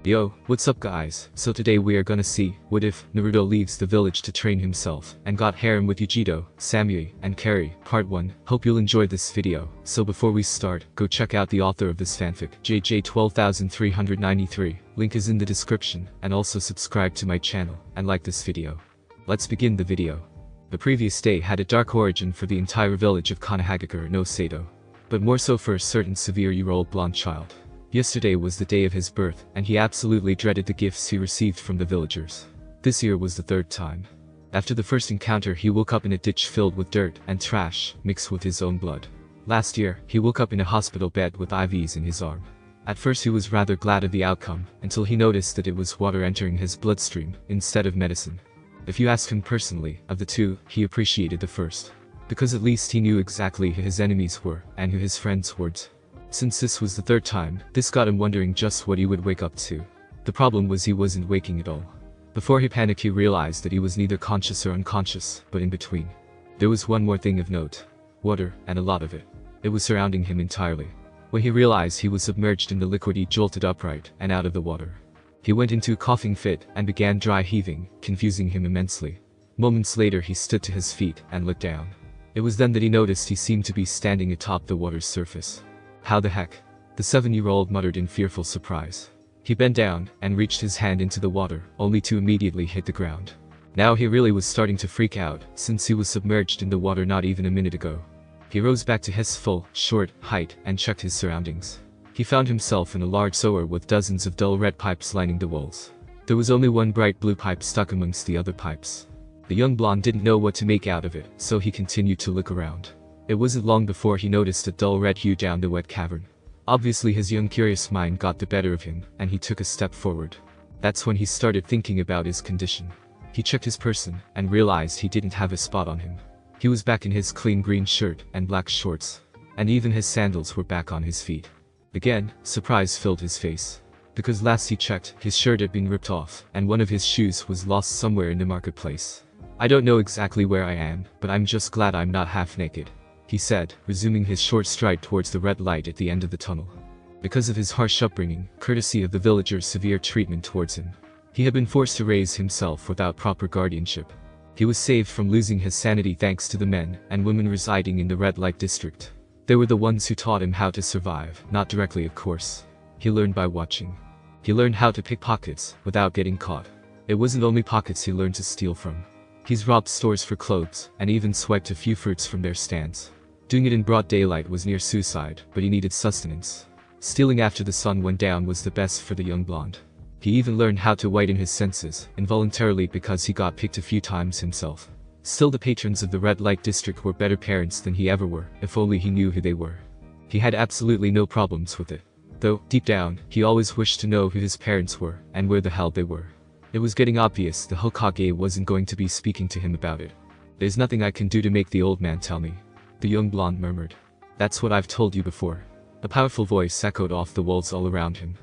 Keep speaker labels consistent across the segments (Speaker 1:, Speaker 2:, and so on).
Speaker 1: Yo, what's up guys? So today we are gonna see, what if Naruto leaves the village to train himself, and got harem with Yugito, Samui, and Karui, part 1. Hope you'll enjoy this video. So before we start, go check out the author of this fanfic, JJ12393, link is in the description, and also subscribe to my channel, and like this video. Let's begin the video. The previous day had a dark origin for the entire village of Konoha no Sato, but more so for a certain severe-year-old blonde child. Yesterday was the day of his birth, and he absolutely dreaded the gifts he received from the villagers. This year was the third time. After the first encounter, he woke up in a ditch filled with dirt and trash, mixed with his own blood. Last year, he woke up in a hospital bed with IVs in his arm. At first he was rather glad of the outcome, until he noticed that it was water entering his bloodstream, instead of medicine. If you ask him personally, of the two, he appreciated the first. Because at least he knew exactly who his enemies were, and who his friends were. Since this was the third time, this got him wondering just what he would wake up to. The problem was he wasn't waking at all. Before he panicked, he realized that he was neither conscious or unconscious, but in between. There was one more thing of note. Water, and a lot of it. It was surrounding him entirely. When he realized he was submerged in the liquid, he jolted upright and out of the water. He went into a coughing fit and began dry heaving, confusing him immensely. Moments later he stood to his feet and looked down. It was then that he noticed he seemed to be standing atop the water's surface. How the heck? The 7-year-old muttered in fearful surprise. He bent down and reached his hand into the water, only to immediately hit the ground. Now he really was starting to freak out, since he was submerged in the water not even a minute ago. He rose back to his full, short height and checked his surroundings. He found himself in a large sewer with dozens of dull red pipes lining the walls. There was only one bright blue pipe stuck amongst the other pipes. The young blonde didn't know what to make out of it, so he continued to look around. It wasn't long before he noticed a dull red hue down the wet cavern. Obviously his young curious mind got the better of him, and he took a step forward. That's when he started thinking about his condition. He checked his person, and realized he didn't have a spot on him. He was back in his clean green shirt and black shorts, and even his sandals were back on his feet. Again, surprise filled his face. Because last he checked, his shirt had been ripped off, and one of his shoes was lost somewhere in the marketplace. "I don't know exactly where I am, but I'm just glad I'm not half naked," he said, resuming his short stride towards the red light at the end of the tunnel. Because of his harsh upbringing, courtesy of the villagers' severe treatment towards him, he had been forced to raise himself without proper guardianship. He was saved from losing his sanity thanks to the men and women residing in the red light district. They were the ones who taught him how to survive, not directly of course. He learned by watching. He learned how to pick pockets, without getting caught. It wasn't only pockets he learned to steal from. He's robbed stores for clothes, and even swiped a few fruits from their stands. Doing it in broad daylight was near suicide, but he needed sustenance. Stealing after the sun went down was the best for the young blonde. He even learned how to widen his senses, involuntarily because he got picked a few times himself. Still, the patrons of the red light district were better parents than he ever were, if only he knew who they were. He had absolutely no problems with it. Though, deep down, he always wished to know who his parents were, and where the hell they were. It was getting obvious the Hokage wasn't going to be speaking to him about it. "There's nothing I can do to make the old man tell me," the young blonde murmured. "That's what I've told you before." A powerful voice echoed off the walls all around him.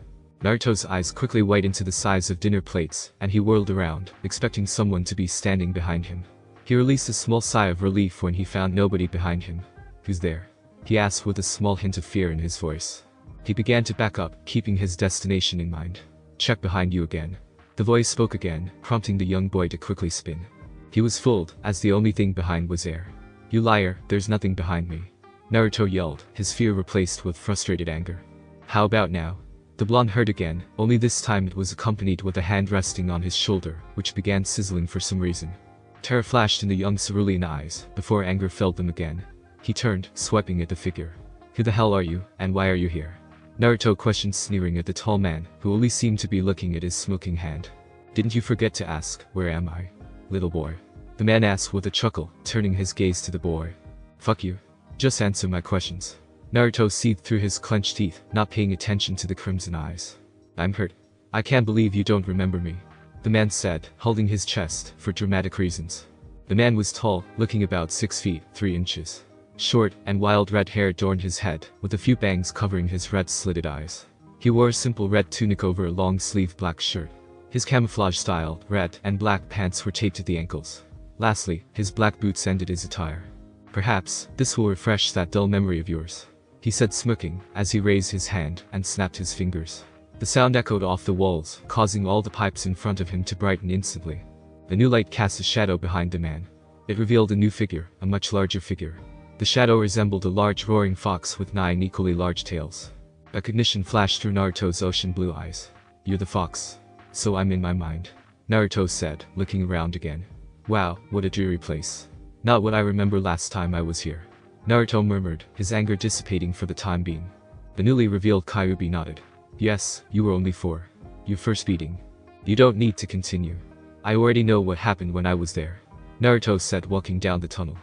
Speaker 1: Naruto's eyes quickly widened to the size of dinner plates, and he whirled around, expecting someone to be standing behind him. He released a small sigh of relief when he found nobody behind him. "Who's there?" he asked with a small hint of fear in his voice. He began to back up, keeping his destination in mind. "Check behind you again." The voice spoke again, prompting the young boy to quickly spin. He was fooled, as the only thing behind was air. "You liar, there's nothing behind me," Naruto yelled, his fear replaced with frustrated anger. "How about now?" The blonde heard again, only this time it was accompanied with a hand resting on his shoulder, which began sizzling for some reason. Terror flashed in the young cerulean eyes, before anger filled them again. He turned, swiping at the figure. "Who the hell are you, and why are you here?" Naruto questioned, sneering at the tall man, who only seemed to be looking at his smoking hand. "Didn't you forget to ask, where am I, little boy?" the man asked with a chuckle, turning his gaze to the boy. "Fuck you. Just answer my questions." Naruto seethed through his clenched teeth, not paying attention to the crimson eyes. "I'm hurt. I can't believe you don't remember me," the man said, holding his chest, for dramatic reasons. The man was tall, looking about 6 feet, 3 inches. Short and wild red hair adorned his head, with a few bangs covering his red slitted eyes. He wore a simple red tunic over a long-sleeved black shirt. His camouflage-style, red and black pants were taped at the ankles. Lastly, his black boots ended his attire. "Perhaps, this will refresh that dull memory of yours," he said, smirking, as he raised his hand and snapped his fingers. The sound echoed off the walls, causing all the pipes in front of him to brighten instantly. The new light cast a shadow behind the man. It revealed a new figure, a much larger figure. The shadow resembled a large roaring fox with 9 equally large tails. Recognition flashed through Naruto's ocean blue eyes. "You're the fox." "So I'm in my mind," Naruto said, looking around again. "Wow, what a dreary place. Not what I remember last time I was here," Naruto murmured, his anger dissipating for the time being. The newly revealed Kyuubi nodded. "Yes, you were only 4. Your first beating. You don't need to continue. I already know what happened when I was there," Naruto said, walking down the tunnel.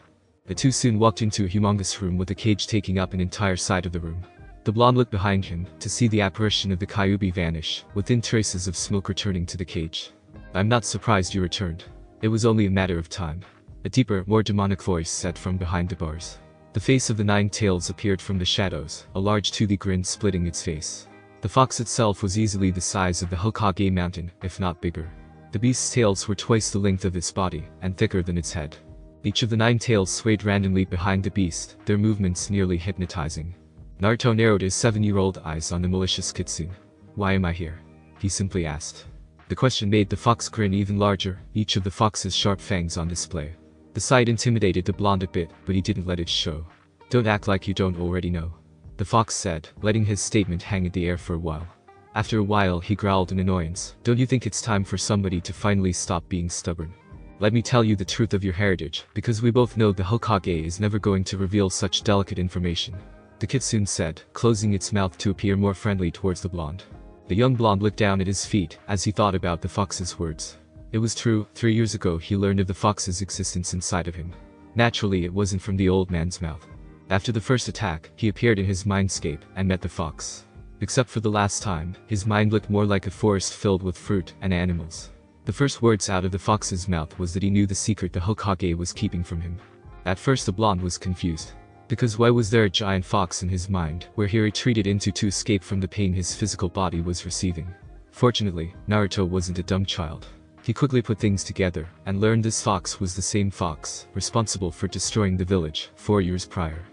Speaker 1: The two soon walked into a humongous room with a cage taking up an entire side of the room. The blonde looked behind him to see the apparition of the Kyuubi vanish, with thin traces of smoke returning to the cage. "I'm not surprised you returned. It was only a matter of time," a deeper, more demonic voice said from behind the bars. The face of the 9 tails appeared from the shadows, a large toothy grin splitting its face. The fox itself was easily the size of the Hokage mountain, if not bigger. The beast's tails were twice the length of its body, and thicker than its head. Each of the 9 tails swayed randomly behind the beast, their movements nearly hypnotizing. Naruto narrowed his 7-year-old eyes on the malicious kitsune. "Why am I here?" he simply asked. The question made the fox grin even larger, each of the fox's sharp fangs on display. The sight intimidated the blonde a bit, but he didn't let it show. "Don't act like you don't already know," the fox said, letting his statement hang in the air for a while. After a while he growled in annoyance. "Don't you think it's time for somebody to finally stop being stubborn? Let me tell you the truth of your heritage, because we both know the Hokage is never going to reveal such delicate information," the kitsune said, closing its mouth to appear more friendly towards the blonde. The young blonde looked down at his feet as he thought about the fox's words. It was true, 3 years ago he learned of the fox's existence inside of him. Naturally it wasn't from the old man's mouth. After the first attack, he appeared in his mindscape and met the fox. Except for the last time, his mind looked more like a forest filled with fruit and animals. The first words out of the fox's mouth was that he knew the secret the Hokage was keeping from him. At first the blonde was confused. Because why was there a giant fox in his mind, where he retreated into to escape from the pain his physical body was receiving? Fortunately, Naruto wasn't a dumb child. He quickly put things together, and learned this fox was the same fox, responsible for destroying the village 4 years prior.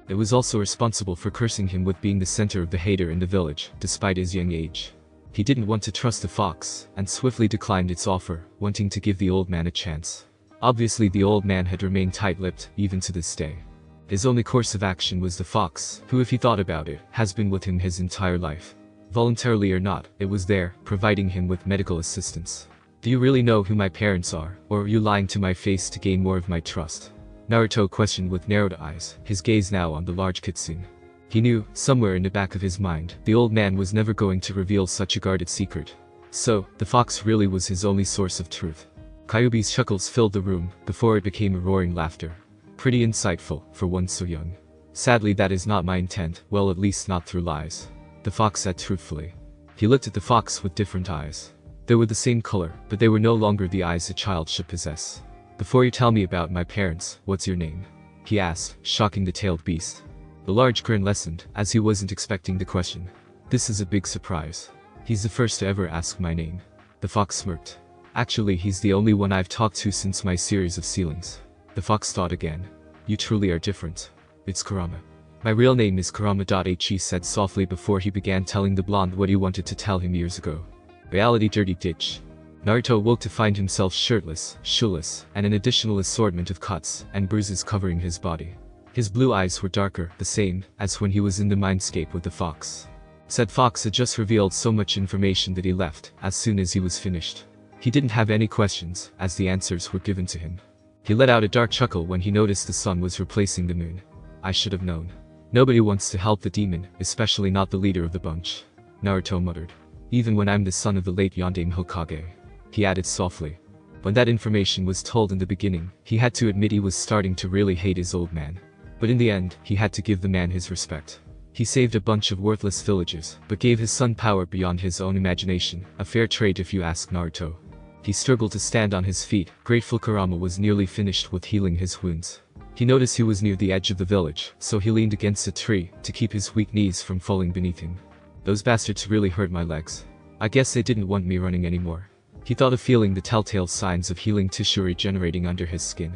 Speaker 1: It was also responsible for cursing him with being the center of the hater in the village, despite his young age. He didn't want to trust the fox, and swiftly declined its offer, wanting to give the old man a chance. Obviously the old man had remained tight-lipped, even to this day. His only course of action was the fox, who if he thought about it, has been with him his entire life. Voluntarily or not, it was there, providing him with medical assistance. "Do you really know who my parents are, or are you lying to my face to gain more of my trust?" Naruto questioned with narrowed eyes, his gaze now on the large kitsune. He knew, somewhere in the back of his mind, the old man was never going to reveal such a guarded secret. So, the fox really was his only source of truth. Kyuubi's chuckles filled the room, before it became a roaring laughter. "Pretty insightful, for one so young. Sadly that is not my intent, well at least not through lies," the fox said truthfully. He looked at the fox with different eyes. They were the same color, but they were no longer the eyes a child should possess. "Before you tell me about my parents, what's your name?" he asked, shocking the tailed beast. The large grin lessened, as he wasn't expecting the question. "This is a big surprise. He's the first to ever ask my name," the fox smirked. "Actually he's the only one I've talked to since my series of sealings," the fox thought again. "You truly are different. It's Kurama. My real name is Kurama. He said softly before he began telling the blonde what he wanted to tell him years ago. Reality dirty ditch. Naruto woke to find himself shirtless, shoeless, and an additional assortment of cuts and bruises covering his body. His blue eyes were darker, the same as when he was in the mindscape with the fox. Said fox had just revealed so much information that he left as soon as he was finished. He didn't have any questions, as the answers were given to him. He let out a dark chuckle when he noticed the sun was replacing the moon. "I should have known. Nobody wants to help the demon, especially not the leader of the bunch," Naruto muttered. "Even when I'm the son of the late Yondaime Hokage," he added softly. When that information was told in the beginning, he had to admit he was starting to really hate his old man. But in the end, he had to give the man his respect. He saved a bunch of worthless villagers, but gave his son power beyond his own imagination, a fair trade if you ask Naruto. He struggled to stand on his feet. Grateful Kurama was nearly finished with healing his wounds. He noticed he was near the edge of the village, so he leaned against a tree to keep his weak knees from falling beneath him. "Those bastards really hurt my legs. I guess they didn't want me running anymore." He thought of feeling the telltale signs of healing tissue regenerating under his skin.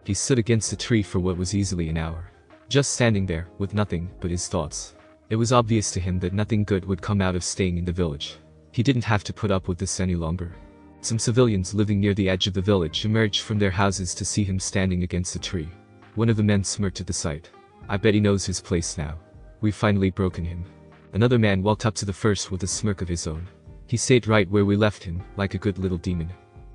Speaker 1: He stood against the tree for what was easily an hour. Just standing there, with nothing but his thoughts. It was obvious to him that nothing good would come out of staying in the village. He didn't have to put up with this any longer. Some civilians living near the edge of the village emerged from their houses to see him standing against a tree. One of the men smirked at the sight. I bet he knows his place now. We've finally broken him. Another man walked up to the first with a smirk of his own. He stayed right where we left him, like a good little demon.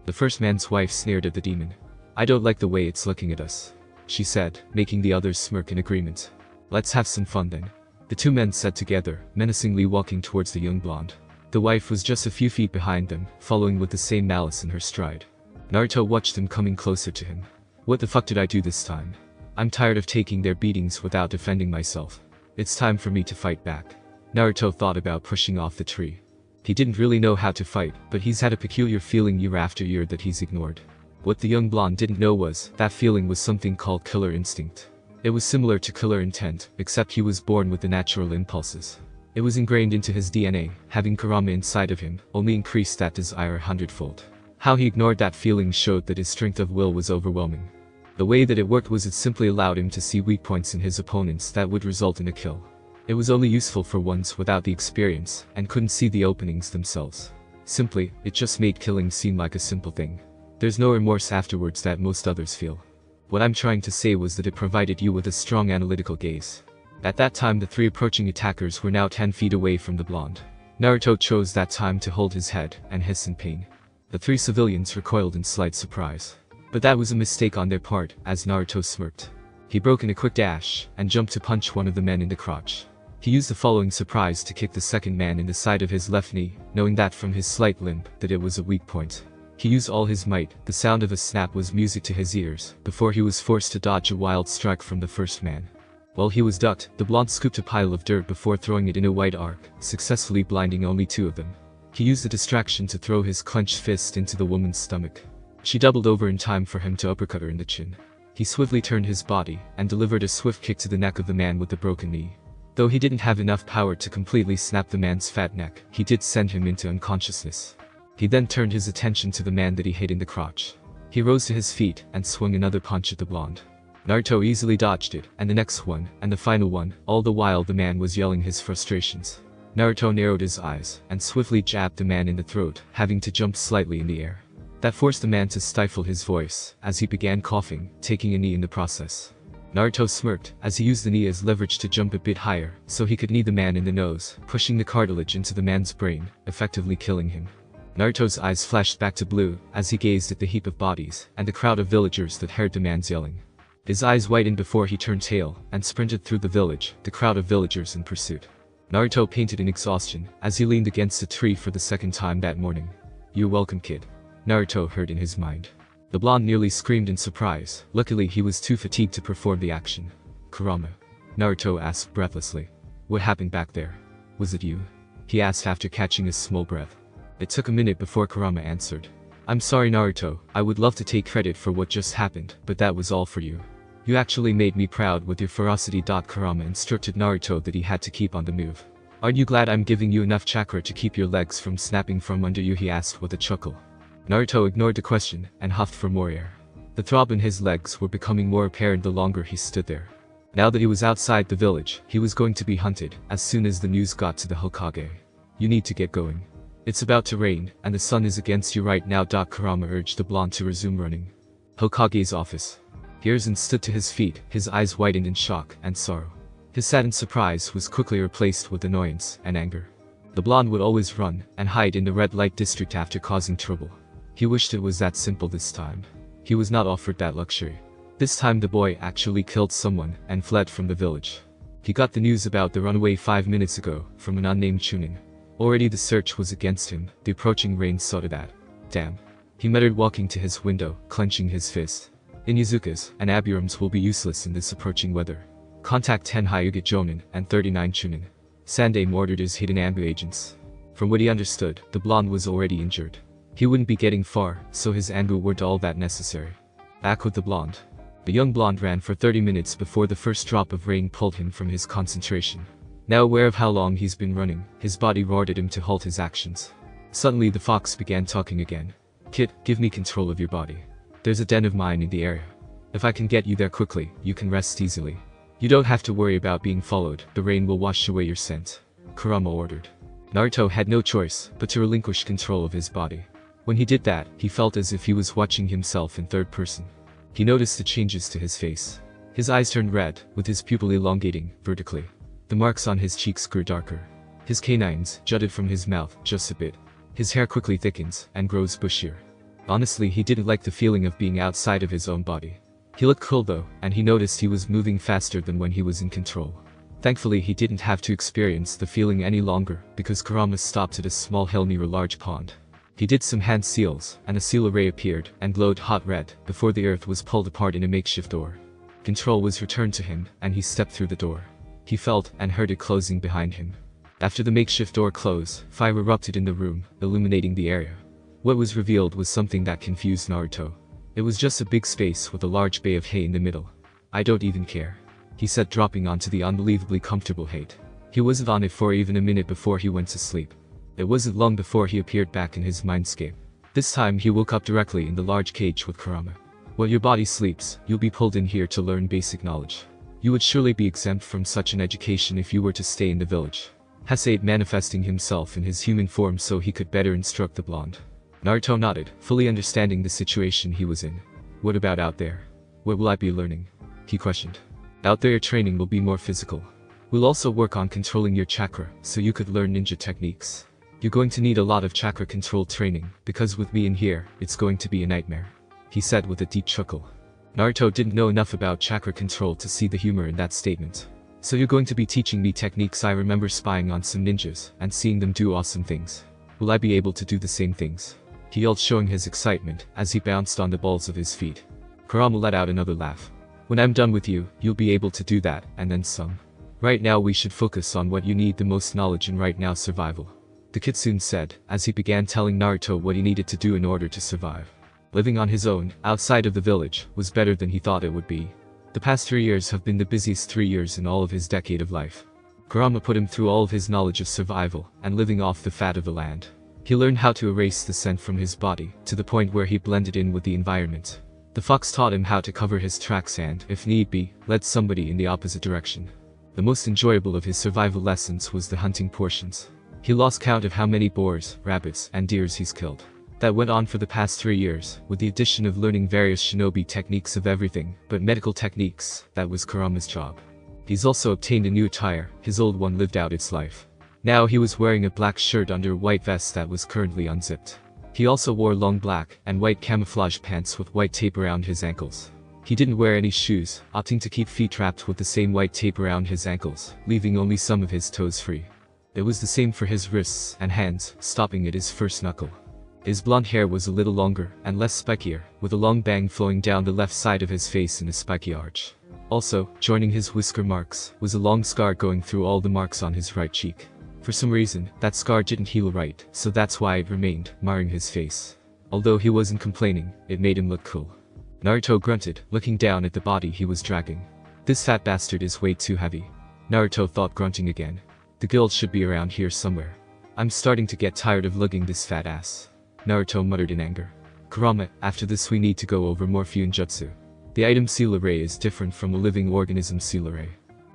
Speaker 1: The first man's wife sneered at the demon. I don't like the way it's looking at us, she said, making the others smirk in agreement. Let's have some fun then. The two men sat together, menacingly walking towards the young blonde. The wife was just a few feet behind them, following with the same malice in her stride. Naruto watched them coming closer to him. What the fuck did I do this time? I'm tired of taking their beatings without defending myself. It's time for me to fight back. Naruto thought about pushing off the tree. He didn't really know how to fight, but he's had a peculiar feeling year after year that he's ignored. What the young blonde didn't know was, that feeling was something called killer instinct. It was similar to killer intent, except he was born with the natural impulses. It was ingrained into his DNA, having Kurama inside of him, only increased that desire 100-fold. How he ignored that feeling showed that his strength of will was overwhelming. The way that it worked was it simply allowed him to see weak points in his opponents that would result in a kill. It was only useful for ones without the experience, and couldn't see the openings themselves. Simply, it just made killing seem like a simple thing. There's no remorse afterwards that most others feel. What I'm trying to say was that it provided you with a strong analytical gaze. At that time the three approaching attackers were now 10 feet away from the blonde. Naruto chose that time to hold his head and hiss in pain. The three civilians recoiled in slight surprise. But that was a mistake on their part, as Naruto smirked. He broke in a quick dash, and jumped to punch one of the men in the crotch. He used the following surprise to kick the second man in the side of his left knee, knowing that from his slight limp that it was a weak point. He used all his might, the sound of a snap was music to his ears, before he was forced to dodge a wild strike from the first man. While he was ducked, the blonde scooped a pile of dirt before throwing it in a wide arc, successfully blinding only two of them. He used the distraction to throw his clenched fist into the woman's stomach. She doubled over in time for him to uppercut her in the chin. He swiftly turned his body, and delivered a swift kick to the neck of the man with the broken knee. Though he didn't have enough power to completely snap the man's fat neck, he did send him into unconsciousness. He then turned his attention to the man that he hit in the crotch. He rose to his feet, and swung another punch at the blonde. Naruto easily dodged it, and the next one, and the final one, all the while the man was yelling his frustrations. Naruto narrowed his eyes, and swiftly jabbed the man in the throat, having to jump slightly in the air. That forced the man to stifle his voice, as he began coughing, taking a knee in the process. Naruto smirked, as he used the knee as leverage to jump a bit higher, so he could knee the man in the nose, pushing the cartilage into the man's brain, effectively killing him. Naruto's eyes flashed back to blue, as he gazed at the heap of bodies, and the crowd of villagers that heard the man's yelling. His eyes widened before he turned tail, and sprinted through the village, the crowd of villagers in pursuit. Naruto painted in exhaustion, as he leaned against a tree for the second time that morning. "You're welcome, kid," Naruto heard in his mind. The blonde nearly screamed in surprise. Luckily he was too fatigued to perform the action. "Kurama?" Naruto asked breathlessly. "What happened back there? Was it you?" he asked after catching a small breath. It took a minute before Kurama answered. "I'm sorry, Naruto, I would love to take credit for what just happened, but that was all for you. You actually made me proud with your ferocity." Kurama instructed Naruto that he had to keep on the move. "Aren't you glad I'm giving you enough chakra to keep your legs from snapping from under you?" he asked with a chuckle. Naruto ignored the question, and huffed for more air. The throb in his legs were becoming more apparent the longer he stood there. Now that he was outside the village, he was going to be hunted, as soon as the news got to the Hokage. "You need to get going. It's about to rain, and the sun is against you right now." Kurama urged the blonde to resume running. Hokage's office. Hiruzen stood to his feet, his eyes widened in shock and sorrow. His saddened surprise was quickly replaced with annoyance and anger. The blonde would always run and hide in the red light district after causing trouble. He wished it was that simple this time. He was not offered that luxury. This time the boy actually killed someone and fled from the village. He got the news about the runaway 5 minutes ago from an unnamed Chunin. Already the search was against him. The approaching rain saw to that. "Damn," he muttered, walking to his window, clenching his fist. "Inuzukas and Aburams will be useless in this approaching weather. Contact 10 Hyuga Jonin and 39 Chunin. Sandame ordered his hidden ambu agents." From what he understood, the blonde was already injured. He wouldn't be getting far, so his ambu weren't all that necessary. Back with the blonde. The young blonde ran for 30 minutes before the first drop of rain pulled him from his concentration. Now aware of how long he's been running, his body roared at him to halt his actions. Suddenly the fox began talking again. "Kid, give me control of your body. There's a den of mine in the area. If I can get you there quickly, you can rest easily. You don't have to worry about being followed, the rain will wash away your scent," Kurama ordered. Naruto had no choice but to relinquish control of his body. When he did that, he felt as if he was watching himself in third person. He noticed the changes to his face. His eyes turned red, with his pupil elongating vertically. The marks on his cheeks grew darker. His canines jutted from his mouth just a bit. His hair quickly thickens and grows bushier. Honestly, he didn't like the feeling of being outside of his own body. He looked cool though, and he noticed he was moving faster than when he was in control. Thankfully, he didn't have to experience the feeling any longer because Kurama stopped at a small hill near a large pond. He did some hand seals, and a seal array appeared and glowed hot red before the earth was pulled apart in a makeshift door. Control was returned to him, and he stepped through the door. He felt and heard it closing behind him. After the makeshift door closed, fire erupted in the room, illuminating the area. What was revealed was something that confused Naruto. It was just a big space with a large bay of hay in the middle. "I don't even care," he said, dropping onto the unbelievably comfortable hay. He wasn't on it for even a minute before he went to sleep. It wasn't long before he appeared back in his mindscape. This time he woke up directly in the large cage with Kurama. "While your body sleeps, you'll be pulled in here to learn basic knowledge. You would surely be exempt from such an education if you were to stay in the village," Hasade manifesting himself in his human form so he could better instruct the blonde. Naruto nodded, fully understanding the situation he was in. "What about out there? What will I be learning?" he questioned. "Out there your training will be more physical. We'll also work on controlling your chakra so you could learn ninja techniques. You're going to need a lot of chakra control training, because with me in here, it's going to be a nightmare," he said with a deep chuckle. Naruto didn't know enough about chakra control to see the humor in that statement. "So you're going to be teaching me techniques I remember spying on some ninjas and seeing them do awesome things. Will I be able to do the same things?" he yelled, showing his excitement as he bounced on the balls of his feet. Kurama let out another laugh. "When I'm done with you, you'll be able to do that, and then some. Right now we should focus on what you need the most knowledge in right now: survival," the kitsune said, as he began telling Naruto what he needed to do in order to survive. Living on his own, outside of the village, was better than he thought it would be. The past 3 years have been the busiest 3 years in all of his decade of life. Kurama put him through all of his knowledge of survival and living off the fat of the land. He learned how to erase the scent from his body, to the point where he blended in with the environment. The fox taught him how to cover his tracks and, if need be, led somebody in the opposite direction. The most enjoyable of his survival lessons was the hunting portions. He lost count of how many boars, rabbits, and deers he's killed. That went on for the past 3 years, with the addition of learning various shinobi techniques of everything but medical techniques. That was Kurama's job. He's also obtained a new attire. His old one lived out its life. Now he was wearing a black shirt under a white vest that was currently unzipped. He also wore long black and white camouflage pants with white tape around his ankles. He didn't wear any shoes, opting to keep feet wrapped with the same white tape around his ankles, leaving only some of his toes free. It was the same for his wrists and hands, stopping at his first knuckle. His blonde hair was a little longer and less spikier, with a long bang flowing down the left side of his face in a spiky arch. Also, joining his whisker marks, was a long scar going through all the marks on his right cheek. For some reason, that scar didn't heal right, so that's why it remained, marring his face. Although he wasn't complaining, it made him look cool. Naruto grunted, looking down at the body he was dragging. "This fat bastard is way too heavy," Naruto thought, grunting again. "The guild should be around here somewhere. I'm starting to get tired of lugging this fat ass," Naruto muttered in anger. "Kurama, after this we need to go over more Fuinjutsu. The item seal array is different from a living organism seal array,"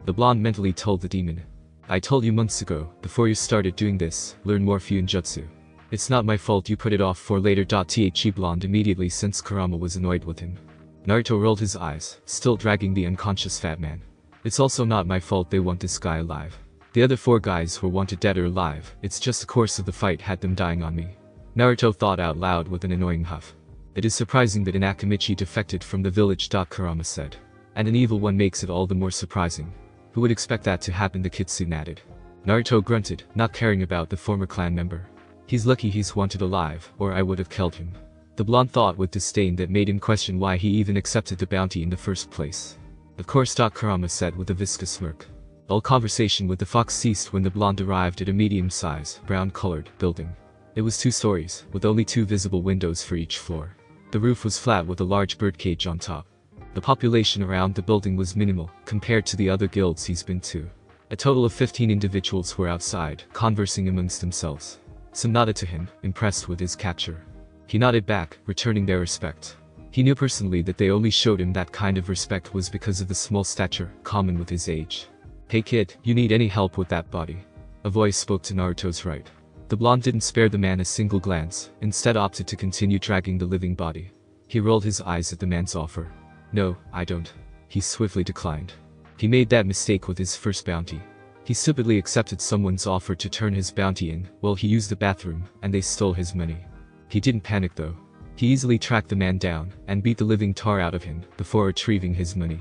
Speaker 1: the blonde mentally told the demon. "I told you months ago, before you started doing this, learn more Fuinjutsu. It's not my fault you put it off for later. The blonde immediately, since Kurama was annoyed with him. Naruto rolled his eyes, still dragging the unconscious fat man. "It's also not my fault they want this guy alive. The other 4 guys were wanted dead or alive, it's just the course of the fight had them dying on me," Naruto thought out loud with an annoying huff. "It is surprising that an Akamichi defected from the village," Kurama said. "And an evil one makes it all the more surprising. Who would expect that to happen?" the kitsune added. Naruto grunted, not caring about the former clan member. "He's lucky he's wanted alive, or I would have killed him," the blonde thought with disdain that made him question why he even accepted the bounty in the first place. "Of course," Kurama said with a viscous smirk. All conversation with the fox ceased when the blonde arrived at a medium-sized, brown-colored building. It was 2 stories, with only 2 visible windows for each floor. The roof was flat with a large birdcage on top. The population around the building was minimal, compared to the other guilds he's been to. A total of 15 individuals were outside, conversing amongst themselves. Some nodded to him, impressed with his capture. He nodded back, returning their respect. He knew personally that they only showed him that kind of respect was because of the small stature, common with his age. "Hey kid, you need any help with that body?" A voice spoke to Naruto's right. The blonde didn't spare the man a single glance, instead opted to continue dragging the living body. He rolled his eyes at the man's offer. No, I don't. He swiftly declined. He made that mistake with his first bounty. He stupidly accepted someone's offer to turn his bounty in while he used the bathroom, and they stole his money. He didn't panic though. He easily tracked the man down and beat the living tar out of him before retrieving his money.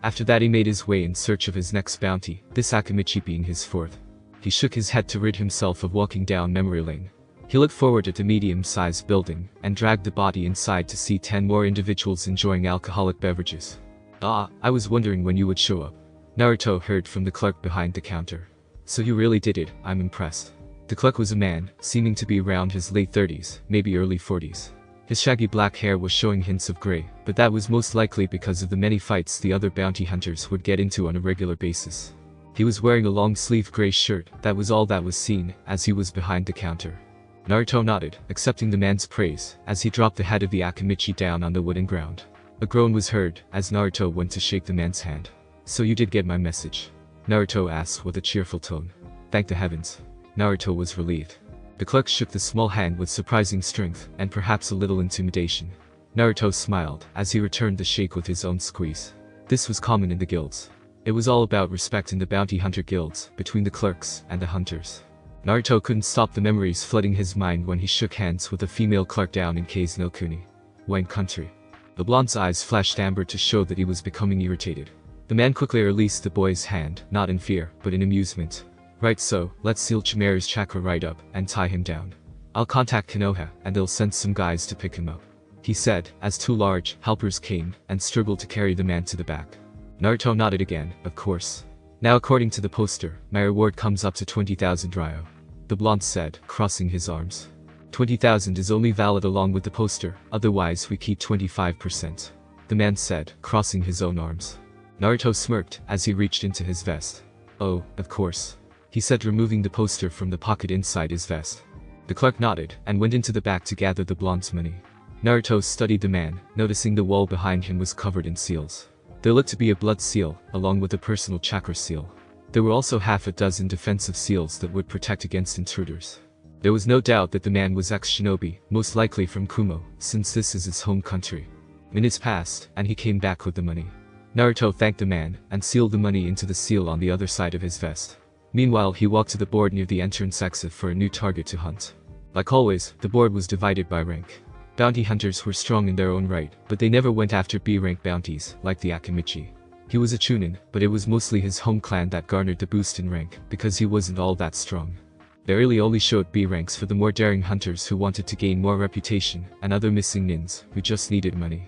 Speaker 1: After that he made his way in search of his next bounty, this Akimichi being his fourth. He shook his head to rid himself of walking down memory lane. He looked forward at the medium-sized building and dragged the body inside to see 10 more individuals enjoying alcoholic beverages. Ah, I was wondering when you would show up. Naruto heard from the clerk behind the counter. So you really did it, I'm impressed. The clerk was a man, seeming to be around his late 30s, maybe early 40s. His shaggy black hair was showing hints of gray, but that was most likely because of the many fights the other bounty hunters would get into on a regular basis. He was wearing a long-sleeved gray shirt, that was all that was seen, as he was behind the counter. Naruto nodded, accepting the man's praise, as he dropped the head of the Akimichi down on the wooden ground. A groan was heard, as Naruto went to shake the man's hand. So you did get my message? Naruto asked with a cheerful tone. Thank the heavens. Naruto was relieved. The clerk shook the small hand with surprising strength, and perhaps a little intimidation. Naruto smiled, as he returned the shake with his own squeeze. This was common in the guilds. It was all about respect in the bounty hunter guilds, between the clerks and the hunters. Naruto couldn't stop the memories flooding his mind when he shook hands with a female clerk down in Kei's no Kuni. Wine country. The blonde's eyes flashed amber to show that he was becoming irritated. The man quickly released the boy's hand, not in fear, but in amusement. Right, so, let's seal Chimera's chakra right up, and tie him down. I'll contact Konoha, and they'll send some guys to pick him up, he said, as 2 large helpers came and struggled to carry the man to the back. Naruto nodded again, of course. Now according to the poster, my reward comes up to 20,000 ryo. The blonde said, crossing his arms. 20,000 is only valid along with the poster, otherwise we keep 25%. The man said, crossing his own arms. Naruto smirked as he reached into his vest. Oh, of course. He said, removing the poster from the pocket inside his vest. The clerk nodded and went into the back to gather the blonde's money. Naruto studied the man, noticing the wall behind him was covered in seals. There looked to be a blood seal, along with a personal chakra seal. There were also half a dozen defensive seals that would protect against intruders. There was no doubt that the man was ex-shinobi, most likely from Kumo, since this is his home country. Minutes passed, and he came back with the money. Naruto thanked the man, and sealed the money into the seal on the other side of his vest. Meanwhile he walked to the board near the entrance exit for a new target to hunt. Like always, the board was divided by rank. Bounty hunters were strong in their own right, but they never went after B-rank bounties, like the Akimichi. He was a chunin, but it was mostly his home clan that garnered the boost in rank, because he wasn't all that strong. They really only showed B ranks for the more daring hunters who wanted to gain more reputation, and other missing nins, who just needed money.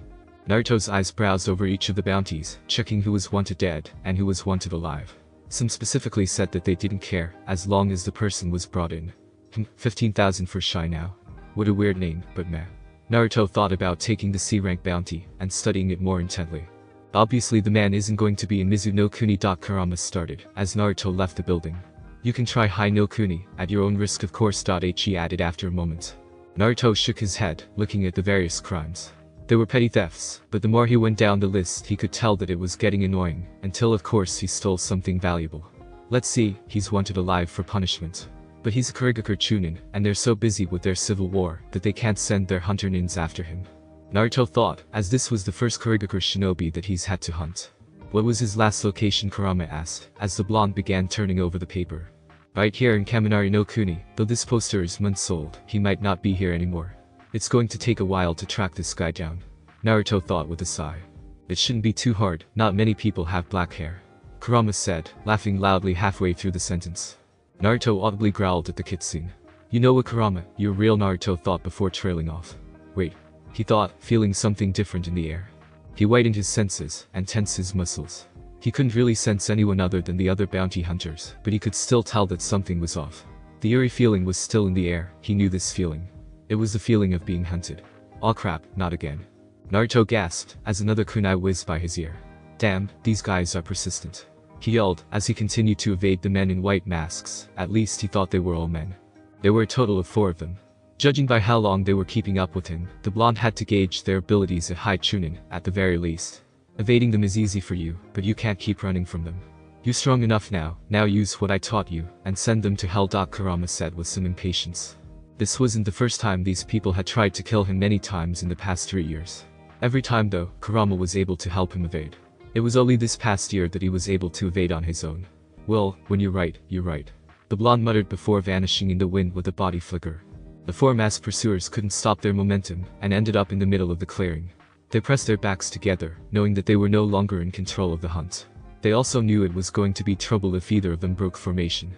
Speaker 1: Naruto's eyes browsed over each of the bounties, checking who was wanted dead, and who was wanted alive. Some specifically said that they didn't care, as long as the person was brought in. 15,000 for shy now. What a weird name, but meh. Naruto thought about taking the C-rank bounty, and studying it more intently. Obviously the man isn't going to be in Mizu no Kuni. Kurama started, as Naruto left the building. You can try Hai no Kuni, at your own risk of course. He added after a moment. Naruto shook his head, looking at the various crimes. There were petty thefts, but the more he went down the list he could tell that it was getting annoying, until of course he stole something valuable. Let's see, he's wanted alive for punishment. But he's a Kurigakure chunin, and they're so busy with their civil war that they can't send their hunter nins after him. Naruto thought, as this was the first Kurigakure shinobi that he's had to hunt. What was his last location? Kurama asked, as the blonde began turning over the paper. Right here in Kaminari no Kuni, though this poster is months old, he might not be here anymore. It's going to take a while to track this guy down. Naruto thought with a sigh. It shouldn't be too hard, not many people have black hair. Kurama said, laughing loudly halfway through the sentence. Naruto audibly growled at the kitsune. You know what, Kurama, you're real. Naruto thought before trailing off. Wait, he thought, feeling something different in the air. He widened his senses, and tensed his muscles. He couldn't really sense anyone other than the other bounty hunters, but he could still tell that something was off. The eerie feeling was still in the air, he knew this feeling. It was the feeling of being hunted. Aw crap, not again. Naruto gasped, as another kunai whizzed by his ear. Damn, these guys are persistent. He yelled, as he continued to evade the men in white masks. At least he thought they were all men. There were a total of 4 of them. Judging by how long they were keeping up with him, the blonde had to gauge their abilities at high chunin, at the very least. Evading them is easy for you, but you can't keep running from them. "You're strong enough now use what I taught you, and send them to hell." Kurama said with some impatience. This wasn't the first time these people had tried to kill him many times in the past 3 years. Every time though, Kurama was able to help him evade. It was only this past year that he was able to evade on his own. "Well, when you're right, you're right," the blonde muttered before vanishing in the wind with a body flicker. The 4 masked pursuers couldn't stop their momentum and ended up in the middle of the clearing. They pressed their backs together, knowing that they were no longer in control of the hunt. They also knew it was going to be trouble if either of them broke formation.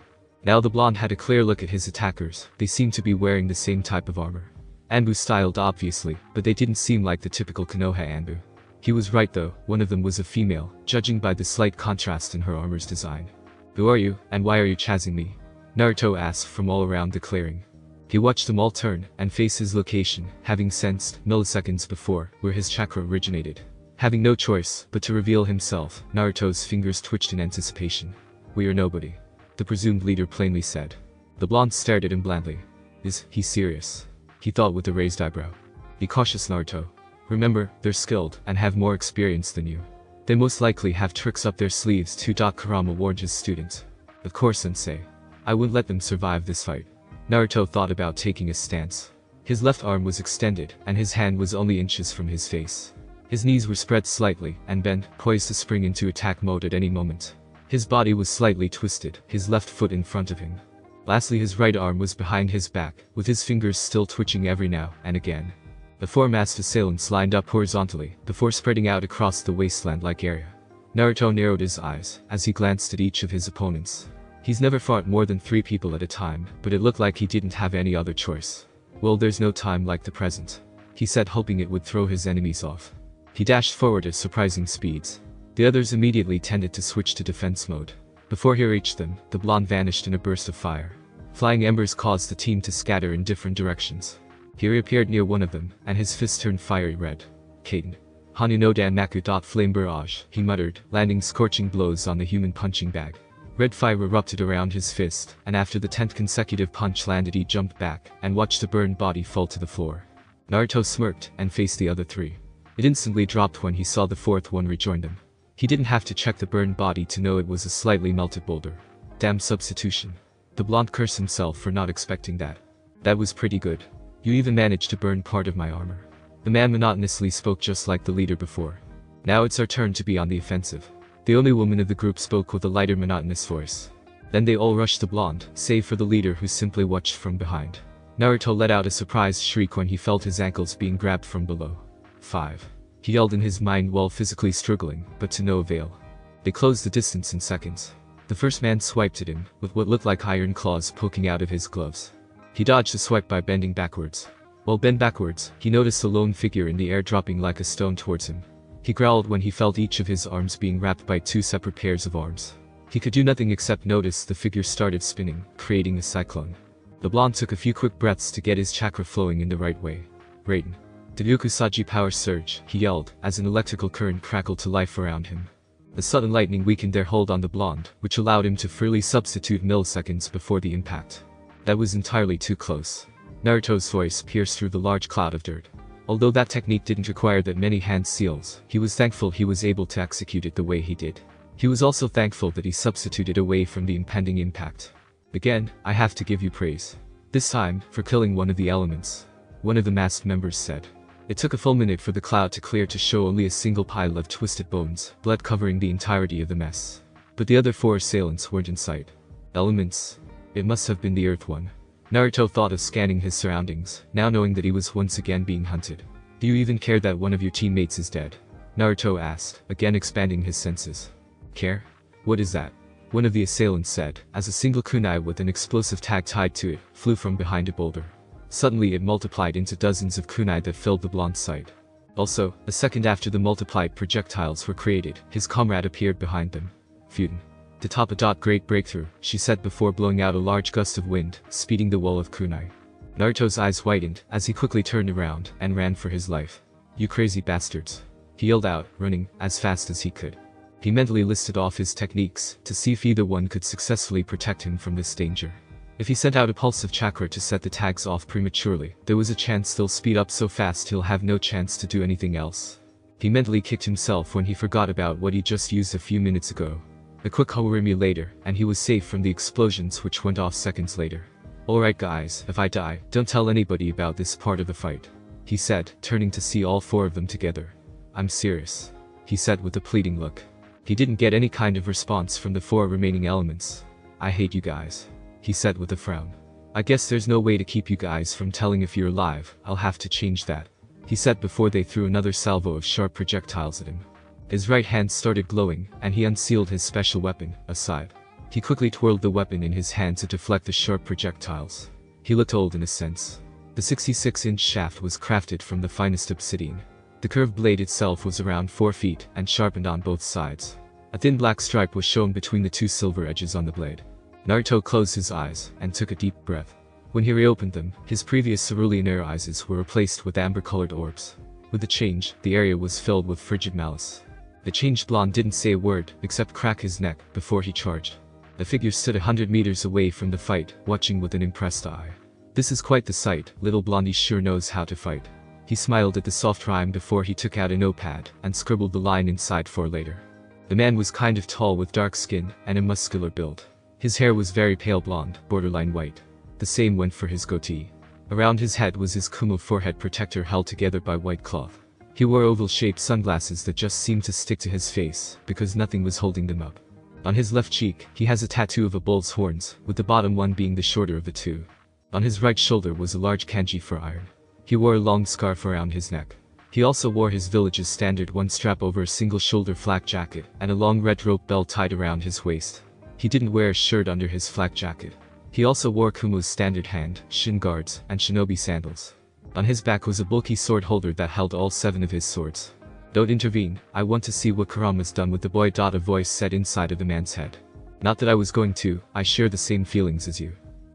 Speaker 1: Now the blonde had a clear look at his attackers. They seemed to be wearing the same type of armor. Anbu styled obviously, but they didn't seem like the typical Konoha Anbu. He was right though, one of them was a female, judging by the slight contrast in her armor's design. "Who are you, and why are you chasing me?" Naruto asked from all around the clearing. He watched them all turn and face his location, having sensed, milliseconds before, where his chakra originated. Having no choice but to reveal himself, Naruto's fingers twitched in anticipation. "We are nobody," the presumed leader plainly said. The blonde stared at him blandly. "Is he serious?" he thought with a raised eyebrow. "Be cautious, Naruto. Remember, they're skilled and have more experience than you. They most likely have tricks up their sleeves too." Kurama warned his student. "Of course, sensei. I wouldn't let them survive this fight." Naruto thought about taking a stance. His left arm was extended, and his hand was only inches from his face. His knees were spread slightly and bent, poised to spring into attack mode at any moment. His body was slightly twisted, his left foot in front of him. Lastly, his right arm was behind his back, with his fingers still twitching every now and again. The 4 masked assailants lined up horizontally, before spreading out across the wasteland-like area. Naruto narrowed his eyes as he glanced at each of his opponents. He's never fought more than 3 people at a time, but it looked like he didn't have any other choice. "Well, there's no time like the present," he said, hoping it would throw his enemies off. He dashed forward at surprising speeds. The others immediately tended to switch to defense mode. Before he reached them, the blonde vanished in a burst of fire. Flying embers caused the team to scatter in different directions. He reappeared near one of them, and his fist turned fiery red. "Kaden. Hanu no Danmaku. Flame barrage," he muttered, landing scorching blows on the human punching bag. Red fire erupted around his fist, and after the 10th consecutive punch landed, he jumped back and watched the burned body fall to the floor. Naruto smirked and faced the other 3. It instantly dropped when he saw the 4th one rejoin them. He didn't have to check the burned body to know it was a slightly melted boulder. Damn substitution. The blonde cursed himself for not expecting that. "That was pretty good. You even managed to burn part of my armor." The man monotonously spoke just like the leader before. "Now it's our turn to be on the offensive." The only woman of the group spoke with a lighter monotonous voice. Then they all rushed the blonde, save for the leader who simply watched from behind. Naruto let out a surprised shriek when he felt his ankles being grabbed from below. 5. He yelled in his mind while physically struggling, but to no avail. They closed the distance in seconds. The first man swiped at him, with what looked like iron claws poking out of his gloves. He dodged the swipe by bending backwards. While bent backwards, he noticed a lone figure in the air dropping like a stone towards him. He growled when he felt each of his arms being wrapped by 2 separate pairs of arms. He could do nothing except notice the figure started spinning, creating a cyclone. The blonde took a few quick breaths to get his chakra flowing in the right way. "Raiden. Ryukusaji power surge," he yelled, as an electrical current crackled to life around him. The sudden lightning weakened their hold on the blonde, which allowed him to freely substitute milliseconds before the impact. That was entirely too close. Naruto's voice pierced through the large cloud of dirt. Although that technique didn't require that many hand seals, he was thankful he was able to execute it the way he did. He was also thankful that he substituted away from the impending impact. "Again, I have to give you praise. This time, for killing one of the elements," one of the masked members said. It took a full minute for the cloud to clear to show only a single pile of twisted bones, blood covering the entirety of the mess. But the other 4 assailants weren't in sight. Elements? It must have been the Earth one. Naruto thought of scanning his surroundings, now knowing that he was once again being hunted. "Do you even care that one of your teammates is dead?" Naruto asked, again expanding his senses. "Care? What is that?" one of the assailants said, as a single kunai with an explosive tag tied to it flew from behind a boulder. Suddenly it multiplied into dozens of kunai that filled the blonde's sight. Also, a second after the multiplied projectiles were created, his comrade appeared behind them. "Fuden. To top a great breakthrough," she said before blowing out a large gust of wind, speeding the wall of kunai. Naruto's eyes widened as he quickly turned around and ran for his life. "You crazy bastards," he yelled out, running as fast as he could. He mentally listed off his techniques to see if either one could successfully protect him from this danger. If he sent out a pulse of chakra to set the tags off prematurely, there was a chance they'll speed up so fast he'll have no chance to do anything else. He mentally kicked himself when he forgot about what he just used a few minutes ago. A quick harem later, and he was safe from the explosions which went off seconds later. "Alright guys, if I die, don't tell anybody about this part of the fight," he said, turning to see all four of them together. "I'm serious," he said with a pleading look. He didn't get any kind of response from the four remaining elements. "I hate you guys," he said with a frown. "I guess there's no way to keep you guys from telling if you're alive. I'll have to change that," he said before they threw another salvo of sharp projectiles at him. His right hand started glowing, and he unsealed his special weapon, a scythe. He quickly twirled the weapon in his hand to deflect the sharp projectiles. He looked old in a sense. The 66-inch shaft was crafted from the finest obsidian. The curved blade itself was around 4 feet and sharpened on both sides. A thin black stripe was shown between the two silver edges on the blade. Naruto closed his eyes and took a deep breath. When he reopened them, his previous cerulean eyes were replaced with amber-colored orbs. With the change, the area was filled with frigid malice. The changed blonde didn't say a word except crack his neck before he charged. The figure stood 100 meters away from the fight, watching with an impressed eye. "This is quite the sight, little blondie sure knows how to fight." He smiled at the soft rhyme before he took out a notepad and scribbled the line inside for later. The man was kind of tall with dark skin and a muscular build. His hair was very pale blonde, borderline white. The same went for his goatee. Around his head was his Kumo forehead protector held together by white cloth. He wore oval-shaped sunglasses that just seemed to stick to his face because nothing was holding them up. On his left cheek, he has a tattoo of a bull's horns, with the bottom one being the shorter of the two. On his right shoulder was a large kanji for iron. He wore a long scarf around his neck. He also wore his village's standard one strap over a single shoulder flak jacket and a long red rope belt tied around his waist. He didn't wear a shirt under his flak jacket. He also wore Kumo's standard hand, shin guards, and shinobi sandals. On his back was a bulky sword holder that held all 7 of his swords. "Don't intervene, I want to see what Kurama's done with the boy." A voice said inside of the man's head. "Not that I was going to, I share the same feelings as you."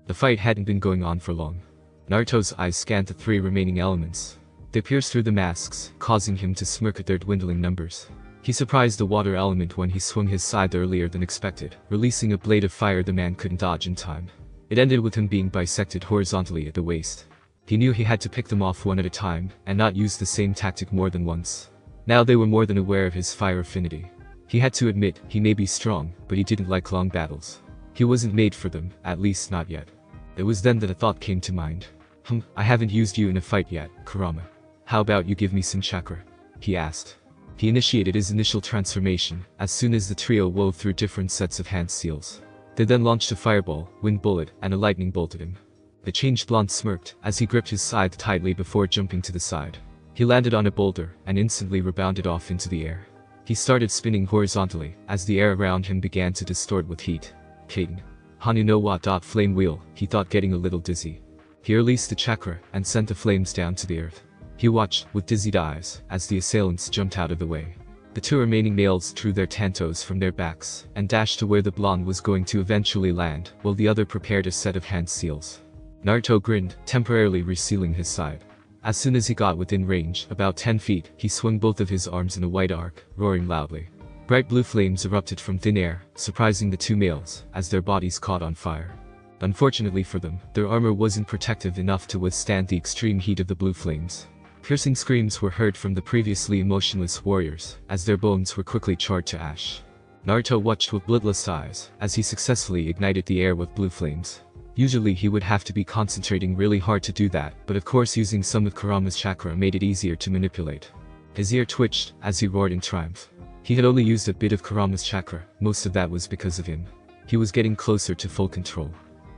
Speaker 1: The fight hadn't been going on for long. Naruto's eyes scanned the 3 remaining elements. They pierced through the masks, causing him to smirk at their dwindling numbers. He surprised the water element when he swung his scythe earlier than expected, releasing a blade of fire the man couldn't dodge in time. It ended with him being bisected horizontally at the waist. He knew he had to pick them off one at a time, and not use the same tactic more than once. Now they were more than aware of his fire affinity. He had to admit, he may be strong, but he didn't like long battles. He wasn't made for them, at least not yet. It was then that a thought came to mind. I haven't used you in a fight yet, Kurama. How about you give me some chakra?" he asked. He initiated his initial transformation, as soon as the trio wove through different sets of hand seals. They then launched a fireball, wind bullet, and a lightning bolt at him. The changed blonde smirked, as he gripped his scythe tightly before jumping to the side. He landed on a boulder, and instantly rebounded off into the air. He started spinning horizontally, as the air around him began to distort with heat. "Kaden. Hanu no wa. Flame wheel," he thought, getting a little dizzy. He released the chakra, and sent the flames down to the earth. He watched, with dizzied eyes, as the assailants jumped out of the way. The 2 remaining males drew their tantos from their backs, and dashed to where the blonde was going to eventually land, while the other prepared a set of hand seals. Naruto grinned, temporarily resealing his side. As soon as he got within range, about 10 feet, he swung both of his arms in a wide arc, roaring loudly. Bright blue flames erupted from thin air, surprising the 2 males, as their bodies caught on fire. Unfortunately for them, their armor wasn't protective enough to withstand the extreme heat of the blue flames. Piercing screams were heard from the previously emotionless warriors, as their bones were quickly charred to ash. Naruto watched with bloodless eyes, as he successfully ignited the air with blue flames. Usually he would have to be concentrating really hard to do that, but of course using some of Kurama's chakra made it easier to manipulate. His ear twitched, as he roared in triumph. He had only used a bit of Kurama's chakra, most of that was because of him. He was getting closer to full control.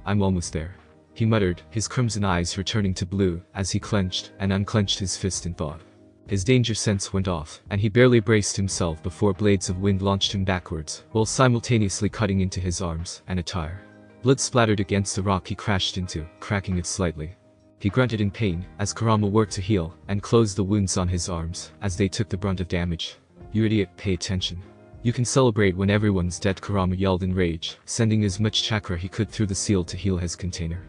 Speaker 1: "I'm almost there," he muttered, his crimson eyes returning to blue, as he clenched and unclenched his fist in thought. His danger sense went off, and he barely braced himself before blades of wind launched him backwards, while simultaneously cutting into his arms and attire. Blood splattered against the rock he crashed into, cracking it slightly. He grunted in pain, as Kurama worked to heal, and closed the wounds on his arms, as they took the brunt of damage. "You idiot, pay attention. You can celebrate when everyone's dead," Kurama yelled in rage, sending as much chakra he could through the seal to heal his container.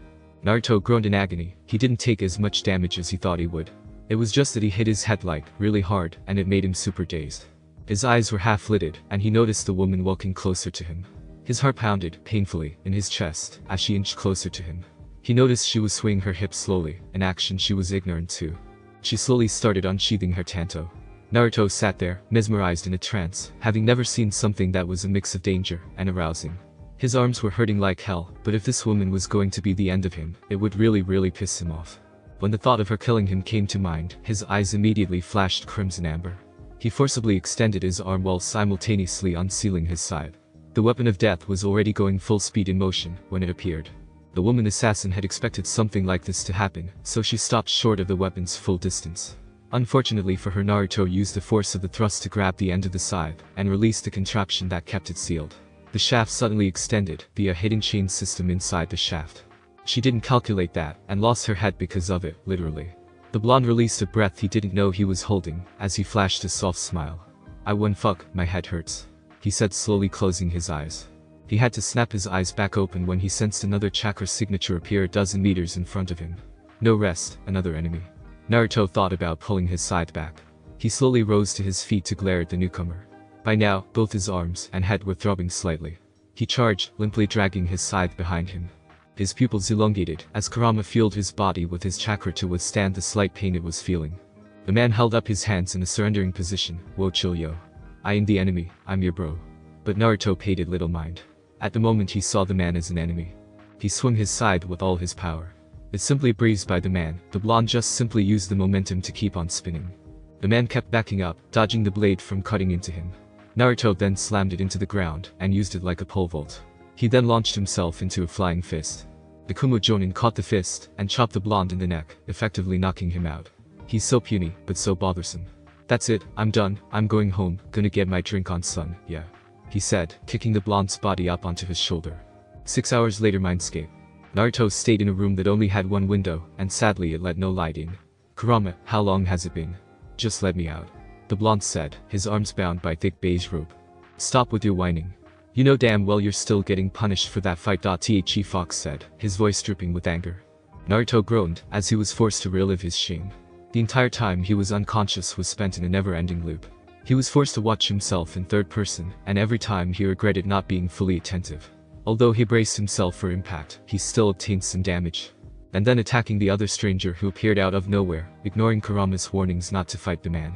Speaker 1: Naruto groaned in agony. He didn't take as much damage as he thought he would. It was just that he hit his head like, really hard, and it made him super dazed. His eyes were half-lidded, and he noticed the woman walking closer to him. His heart pounded, painfully, in his chest, as she inched closer to him. He noticed she was swaying her hips slowly, an action she was ignorant to. She slowly started unsheathing her tanto. Naruto sat there, mesmerized in a trance, having never seen something that was a mix of danger and arousing. His arms were hurting like hell, but if this woman was going to be the end of him, it would really piss him off. When the thought of her killing him came to mind, his eyes immediately flashed crimson amber. He forcibly extended his arm while simultaneously unsealing his scythe. The weapon of death was already going full speed in motion when it appeared. The woman assassin had expected something like this to happen, so she stopped short of the weapon's full distance. Unfortunately for her, Naruto used the force of the thrust to grab the end of the scythe and release the contraption that kept it sealed. The shaft suddenly extended via a hidden chain system inside the shaft. She didn't calculate that and lost her head because of it, literally. The blonde released a breath he didn't know he was holding as he flashed a soft smile. "I won, fuck, my head hurts," he said, slowly closing his eyes. He had to snap his eyes back open when he sensed another chakra signature appear a dozen meters in front of him. No rest, another enemy. Naruto thought about pulling his scythe back. He slowly rose to his feet to glare at the newcomer. By now, both his arms and head were throbbing slightly. He charged, limply dragging his scythe behind him. His pupils elongated as Kurama fueled his body with his chakra to withstand the slight pain it was feeling. The man held up his hands in a surrendering position. "Whoa, chill, yo. I ain't the enemy, I'm your bro." But Naruto paid it little mind. At the moment he saw the man as an enemy. He swung his scythe with all his power. It simply breezed by the man. The blonde just simply used the momentum to keep on spinning. The man kept backing up, dodging the blade from cutting into him. Naruto then slammed it into the ground and used it like a pole vault. He then launched himself into a flying fist. The Kumo Jonin caught the fist and chopped the blonde in the neck, effectively knocking him out. He's so puny, but so bothersome. "That's it, I'm done, I'm going home, gonna get my drink on, son, yeah," he said, kicking the blonde's body up onto his shoulder. 6 hours later, Mindscape. Naruto stayed in a room that only had one window, and sadly it let no light in. "Kurama, how long has it been? Just let me out," the blonde said, his arms bound by thick beige rope. "Stop with your whining. You know damn well you're still getting punished for that fight." The fox said, his voice dripping with anger. Naruto groaned as he was forced to relive his shame. The entire time he was unconscious was spent in a never-ending loop. He was forced to watch himself in third person, and every time he regretted not being fully attentive. Although he braced himself for impact, he still obtained some damage. And then attacking the other stranger who appeared out of nowhere, ignoring Kurama's warnings not to fight the man.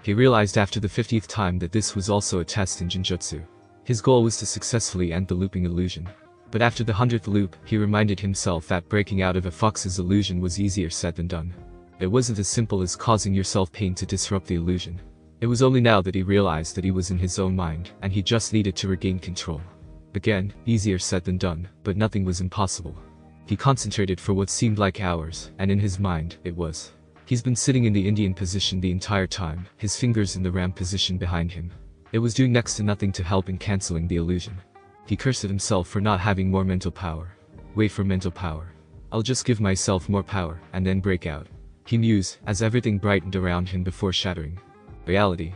Speaker 1: He realized after the 50th time that this was also a test in Jinjutsu. His goal was to successfully end the looping illusion. But after the 100th loop, he reminded himself that breaking out of a fox's illusion was easier said than done. It wasn't as simple as causing yourself pain to disrupt the illusion. It was only now that he realized that he was in his own mind, and he just needed to regain control. Again, easier said than done, but nothing was impossible. He concentrated for what seemed like hours, and in his mind, it was. He's been sitting in the Indian position the entire time, his fingers in the ram position behind him. It was doing next to nothing to help in cancelling the illusion. He cursed at himself for not having more mental power. Wait for mental power. I'll just give myself more power, and then break out, he mused, as everything brightened around him before shattering. Reality.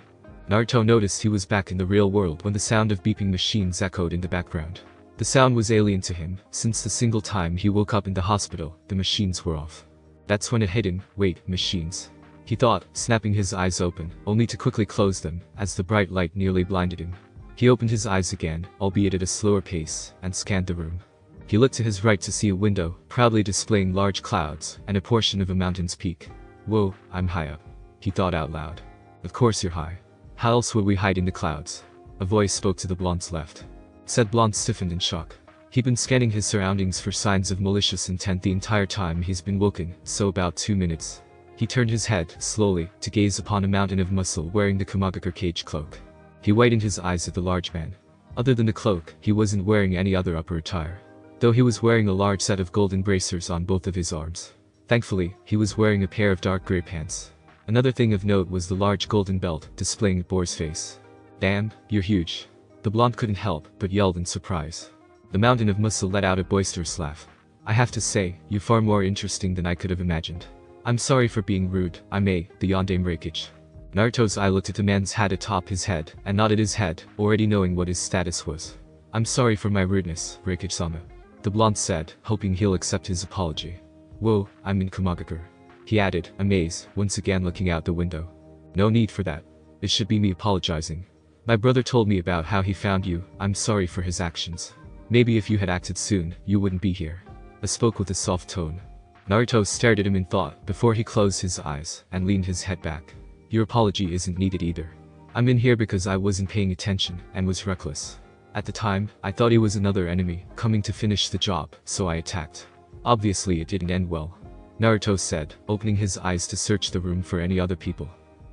Speaker 1: Naruto noticed he was back in the real world when the sound of beeping machines echoed in the background. The sound was alien to him, since the single time he woke up in the hospital, the machines were off. That's when it hit him. Wait, machines? He thought, snapping his eyes open, only to quickly close them, as the bright light nearly blinded him. He opened his eyes again, albeit at a slower pace, and scanned the room. He looked to his right to see a window, proudly displaying large clouds, and a portion of a mountain's peak. "Whoa, I'm high up," he thought out loud. "Of course you're high. How else would we hide in the clouds?" A voice spoke to the blonde's left. Said blonde stiffened in shock. He'd been scanning his surroundings for signs of malicious intent the entire time he's been woken, so about 2 minutes. He turned his head, slowly, to gaze upon a mountain of muscle wearing the Kamagakure cloak. He widened his eyes at the large man. Other than the cloak, he wasn't wearing any other upper attire. Though he was wearing a large set of golden bracers on both of his arms. Thankfully, he was wearing a pair of dark gray pants. Another thing of note was the large golden belt, displaying a boar's face. "Damn, you're huge." The blonde couldn't help, but yelled in surprise. The mountain of muscle let out a boisterous laugh. "I have to say, you're far more interesting than I could have imagined. I'm sorry for being rude, the Yondaime Raikage." Naruto's eye looked at the man's hat atop his head, and nodded his head, already knowing what his status was. "I'm sorry for my rudeness, Raikage-sama," the blonde said, hoping he'll accept his apology. "Whoa, I'm in Kamagakure," he added, amazed, once again looking out the window. "No need for that. It should be me apologizing. My brother told me about how he found you. I'm sorry for his actions. Maybe if you had acted soon, you wouldn't be here." I spoke with a soft tone. Naruto stared at him in thought before he closed his eyes and leaned his head back. Your apology isn't needed either. I'm in here because I wasn't paying attention and was reckless. At the time, I thought he was another enemy, coming to finish the job, so I attacked. Obviously it didn't end well. Naruto said, opening his eyes to search the room for any other people.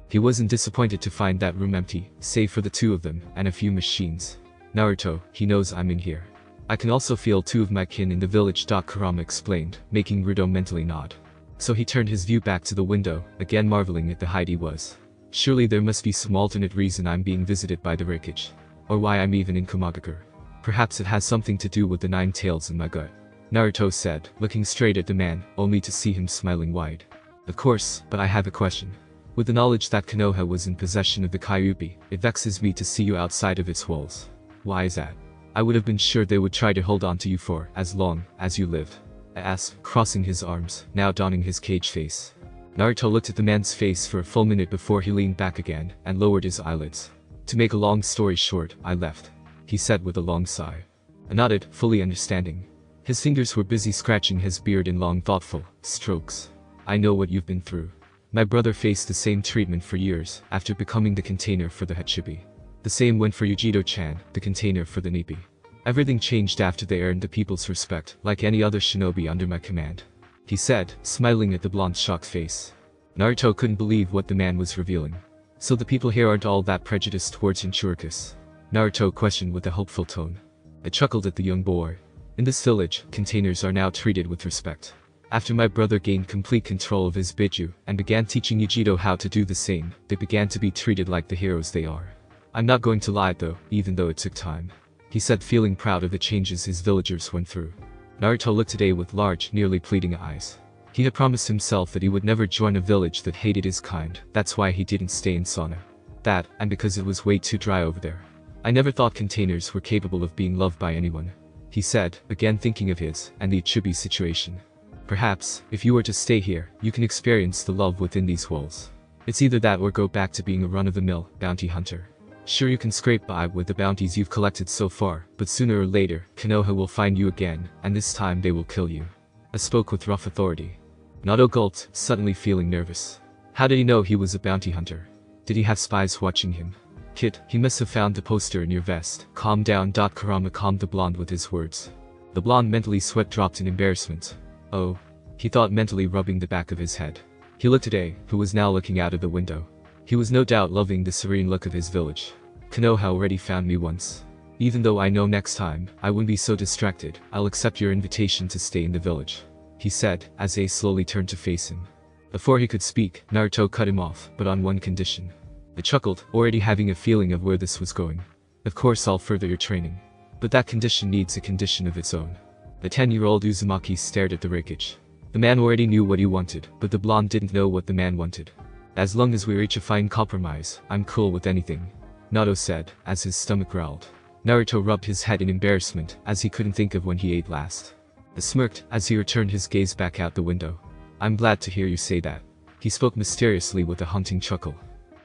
Speaker 1: He wasn't disappointed to find that room empty, save for the two of them and a few machines. Naruto, he knows I'm in here. I can also feel two of my kin in the village. Kurama explained, making Naruto mentally nod. So he turned his view back to the window, again marveling at the height he was. Surely there must be some alternate reason I'm being visited by the Raikage. Or why I'm even in Komagakure. Perhaps it has something to do with the 9 tails in my gut. Naruto said, looking straight at the man, only to see him smiling wide. Of course, but I have a question. With the knowledge that Konoha was in possession of the Kyuubi, it vexes me to see you outside of its walls. Why is that? I would have been sure they would try to hold on to you for as long as you lived. I asked, crossing his arms, now donning his cage face. Naruto looked at the man's face for a full minute before he leaned back again and lowered his eyelids. To make a long story short, I left. He said with a long sigh. I nodded, fully understanding. His fingers were busy scratching his beard in long thoughtful strokes. I know what you've been through. My brother faced the same treatment for years after becoming the container for the Hachibi. The same went for Yugito-chan, the container for the Nipi. Everything changed after they earned the people's respect, like any other shinobi under my command. He said, smiling at the blonde's shocked face. Naruto couldn't believe what the man was revealing. So the people here aren't all that prejudiced towards Jinchurikis? Naruto questioned with a hopeful tone. I chuckled at the young boy. In this village, containers are now treated with respect. After my brother gained complete control of his Biju and began teaching Yugito how to do the same, they began to be treated like the heroes they are. I'm not going to lie though, even though it took time. He said, feeling proud of the changes his villagers went through. Naruto looked at A with large, nearly pleading eyes. He had promised himself that he would never join a village that hated his kind, that's why he didn't stay in Sana. That, and because it was way too dry over there. I never thought containers were capable of being loved by anyone. He said, again thinking of his and the Ichibi situation. Perhaps, if you were to stay here, you can experience the love within these walls. It's either that or go back to being a run-of-the-mill bounty hunter. Sure, you can scrape by with the bounties you've collected so far, but sooner or later, Konoha will find you again, and this time they will kill you. I spoke with rough authority. Naruto gulped, suddenly feeling nervous. How did he know he was a bounty hunter? Did he have spies watching him? Kid, he must have found the poster in your vest. Calm down. Kurama calmed the blonde with his words. The blonde mentally sweat dropped in embarrassment. Oh. He thought, mentally rubbing the back of his head. He looked at A, who was now looking out of the window. He was no doubt loving the serene look of his village. Konoha already found me once. Even though I know next time, I wouldn't be so distracted, I'll accept your invitation to stay in the village. He said, as A slowly turned to face him. Before he could speak, Naruto cut him off, but on one condition. I chuckled, already having a feeling of where this was going. Of course I'll further your training. But that condition needs a condition of its own. The 10-year-old Uzumaki stared at the Raikage. The man already knew what he wanted, but the blonde didn't know what the man wanted. As long as we reach a fine compromise, I'm cool with anything. Naruto said, as his stomach growled. Naruto rubbed his head in embarrassment, as he couldn't think of when he ate last. He smirked, as he returned his gaze back out the window. I'm glad to hear you say that. He spoke mysteriously with a haunting chuckle.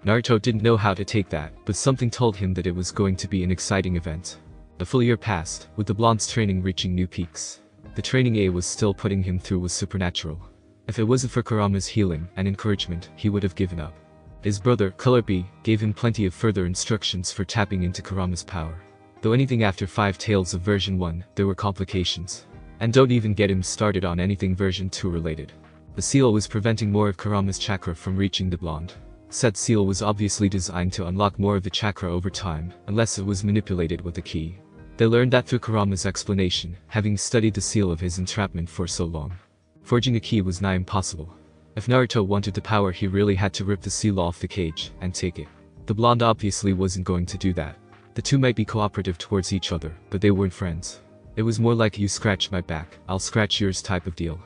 Speaker 1: Naruto didn't know how to take that, but something told him that it was going to be an exciting event. A full year passed, with the blonde's training reaching new peaks. The training A was still putting him through was supernatural. If it wasn't for Kurama's healing and encouragement, he would have given up. His brother, Color B, gave him plenty of further instructions for tapping into Kurama's power. Though anything after 5 Tales of version 1, there were complications. And don't even get him started on anything version 2 related. The seal was preventing more of Kurama's chakra from reaching the blonde. Said seal was obviously designed to unlock more of the chakra over time, unless it was manipulated with a key. They learned that through Kurama's explanation, having studied the seal of his entrapment for so long. Forging a key was nigh impossible. If Naruto wanted the power, he really had to rip the seal off the cage and take it. The blonde obviously wasn't going to do that. The two might be cooperative towards each other, but they weren't friends. It was more like you scratch my back, I'll scratch yours type of deal.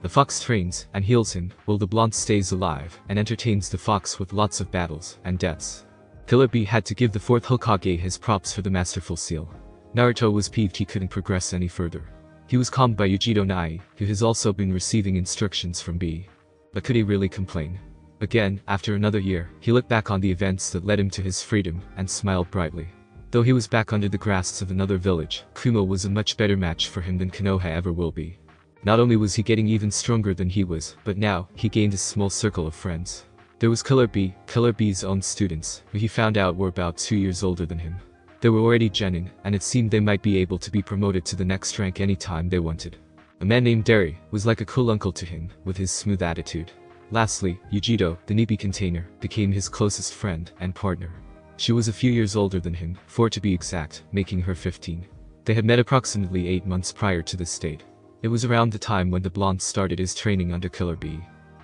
Speaker 1: The fox trains and heals him, while the blonde stays alive and entertains the fox with lots of battles and deaths. Killer B had to give the 4th Hokage his props for the masterful seal. Naruto was peeved he couldn't progress any further. He was calmed by Yugito Nai, who has also been receiving instructions from B. But could he really complain? Again, after another year, he looked back on the events that led him to his freedom and smiled brightly. Though he was back under the grasps of another village, Kumo was a much better match for him than Konoha ever will be. Not only was he getting even stronger than he was, but now, he gained a small circle of friends. There was Killer B, Killer B's own students, who he found out were about 2 years older than him. They were already genin, and it seemed they might be able to be promoted to the next rank anytime they wanted. A man named Derry was like a cool uncle to him, with his smooth attitude. Lastly, Yugito, the Nibi container, became his closest friend and partner. She was a few years older than him, 4 to be exact, making her 15. They had met approximately 8 months prior to this date. It was around the time when the blonde started his training under Killer B.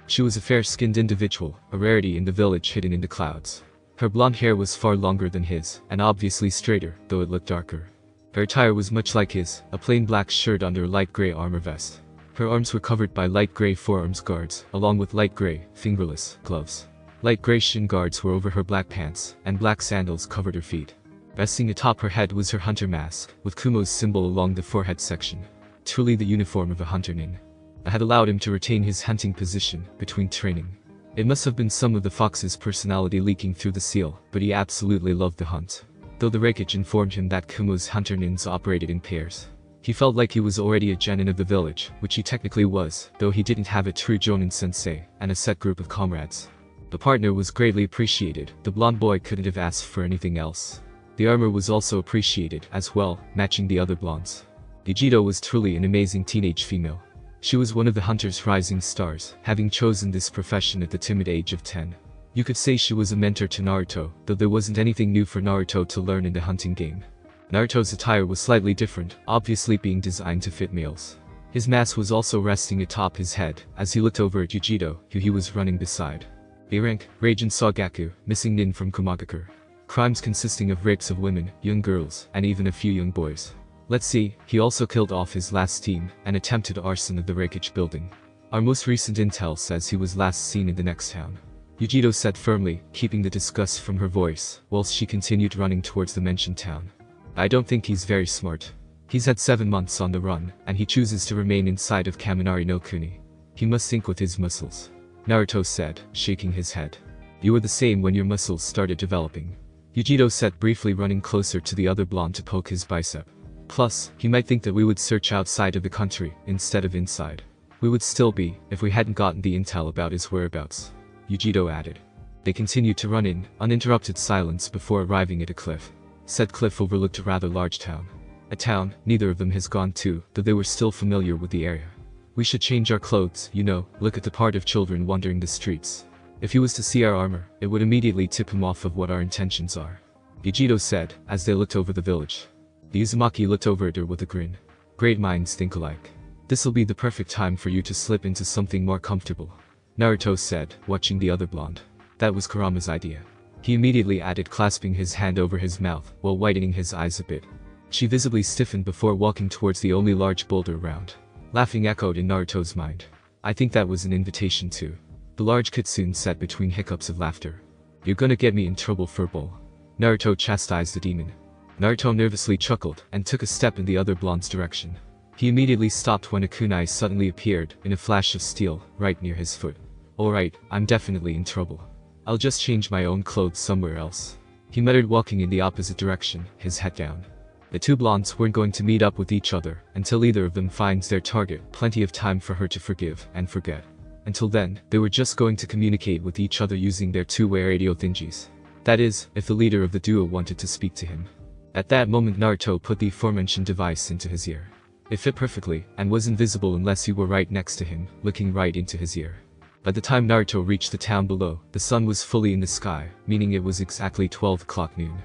Speaker 1: She was a fair-skinned individual, a rarity in the village hidden in the clouds. Her blonde hair was far longer than his, and obviously straighter, though it looked darker. Her attire was much like his, a plain black shirt under a light gray armor vest. Her arms were covered by light gray forearms guards, along with light gray, fingerless, gloves. Light gray shin guards were over her black pants, and black sandals covered her feet. Resting atop her head was her hunter mask, with Kumo's symbol along the forehead section. Truly the uniform of a hunter nin. I had allowed him to retain his hunting position between training. It must have been some of the fox's personality leaking through the seal, but he absolutely loved the hunt. Though the Raikage informed him that Kumo's hunter nins operated in pairs. He felt like he was already a genin of the village, which he technically was, though he didn't have a true jonin sensei, and a set group of comrades. The partner was greatly appreciated, the blonde boy couldn't have asked for anything else. The armor was also appreciated, as well, matching the other blondes. Yugito was truly an amazing teenage female. She was one of the hunter's rising stars, having chosen this profession at the timid age of 10. You could say she was a mentor to Naruto, though there wasn't anything new for Naruto to learn in the hunting game. Naruto's attire was slightly different, obviously being designed to fit males. His mask was also resting atop his head, as he looked over at Yugito, who he was running beside. A rank, Raijin Sagaku, missing nin from Kumagaku. Crimes consisting of rapes of women, young girls, and even a few young boys. Let's see, he also killed off his last team, and attempted arson of the Raikage building. Our most recent intel says he was last seen in the next town. Yugito said firmly, keeping the disgust from her voice, whilst she continued running towards the mentioned town. I don't think he's very smart. He's had 7 months on the run, and he chooses to remain inside of Kaminari no Kuni. He must think with his muscles. Naruto said, shaking his head. You were the same when your muscles started developing. Yugito said, briefly running closer to the other blonde to poke his bicep. Plus, he might think that we would search outside of the country, instead of inside. We would still be, if we hadn't gotten the intel about his whereabouts. Yugito added. They continued to run in uninterrupted silence before arriving at a cliff. Said cliff overlooked a rather large town. A town neither of them has gone to, though they were still familiar with the area. We should change our clothes, you know, look at the part of children wandering the streets. If he was to see our armor, it would immediately tip him off of what our intentions are. Yugito said, as they looked over the village. The Uzumaki looked over at her with a grin. Great minds think alike. This'll be the perfect time for you to slip into something more comfortable. Naruto said, watching the other blonde. That was Kurama's idea. He immediately added, clasping his hand over his mouth, while widening his eyes a bit. She visibly stiffened before walking towards the only large boulder around. Laughing echoed in Naruto's mind. I think that was an invitation too. The large kitsune said between hiccups of laughter. You're gonna get me in trouble, furball. Naruto chastised the demon. Naruto nervously chuckled, and took a step in the other blonde's direction. He immediately stopped when a kunai suddenly appeared, in a flash of steel, right near his foot. Alright, I'm definitely in trouble. I'll just change my own clothes somewhere else. He muttered, walking in the opposite direction, his head down. The two blondes weren't going to meet up with each other, until either of them finds their target, plenty of time for her to forgive and forget. Until then, they were just going to communicate with each other using their two-way radio thingies. That is, if the leader of the duo wanted to speak to him. At that moment Naruto put the aforementioned device into his ear. It fit perfectly, and was invisible unless you were right next to him, looking right into his ear. By the time Naruto reached the town below, the sun was fully in the sky, meaning it was exactly 12 o'clock noon.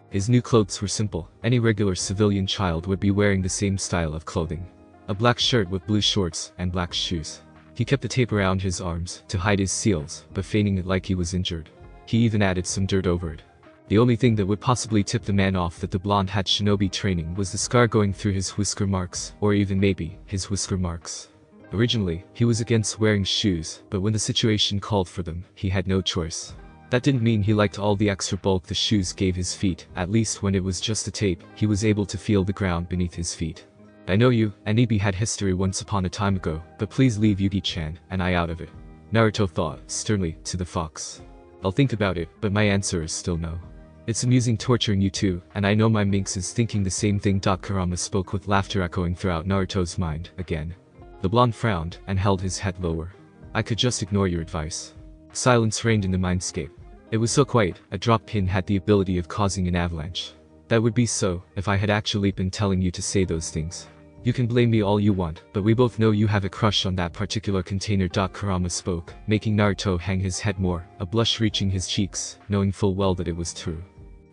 Speaker 1: His new clothes were simple, any regular civilian child would be wearing the same style of clothing. A black shirt with blue shorts, and black shoes. He kept the tape around his arms, to hide his seals, but feigning it like he was injured. He even added some dirt over it. The only thing that would possibly tip the man off that the blonde had shinobi training was the scar going through his whisker marks, or even maybe, his whisker marks. Originally, he was against wearing shoes, but when the situation called for them, he had no choice. That didn't mean he liked all the extra bulk the shoes gave his feet, at least when it was just a tape, he was able to feel the ground beneath his feet. I know you, and Ibi had history once upon a time ago, but please leave Yugi-chan and I out of it. Naruto thought, sternly, to the fox. I'll think about it, but my answer is still no. It's amusing torturing you too, and I know my minx is thinking the same thing. Kurama spoke with laughter echoing throughout Naruto's mind, again. The blonde frowned, and held his head lower. I could just ignore your advice. Silence reigned in the mindscape. It was so quiet, a drop pin had the ability of causing an avalanche. That would be so, if I had actually been telling you to say those things. You can blame me all you want, but we both know you have a crush on that particular container. Kurama spoke, making Naruto hang his head more, a blush reaching his cheeks, knowing full well that it was true.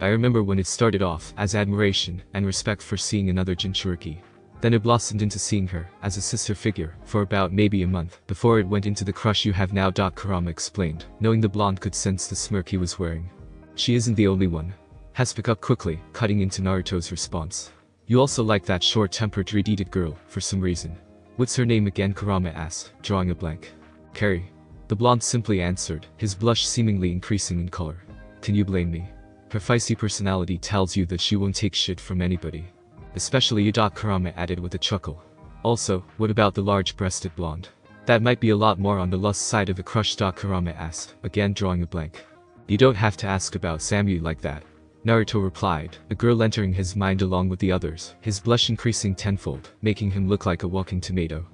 Speaker 1: I remember when it started off as admiration and respect for seeing another Jinchuriki. Then it blossomed into seeing her as a sister figure for about maybe a month before it went into the crush you have now. Kurama explained, knowing the blonde could sense the smirk he was wearing. She isn't the only one. Has picked up quickly, cutting into Naruto's response. You also like that short-tempered red-headed girl, for some reason. What's her name again? Kurama asked, drawing a blank. Carrie. The blonde simply answered, his blush seemingly increasing in color. Can you blame me? Her feisty personality tells you that she won't take shit from anybody. Especially you. Kurama added with a chuckle. Also, what about the large-breasted blonde? That might be a lot more on the lust side of a crush. Kurama asked, again drawing a blank. You don't have to ask about Samui like that. Naruto replied, a girl entering his mind along with the others, his blush increasing tenfold, making him look like a walking tomato.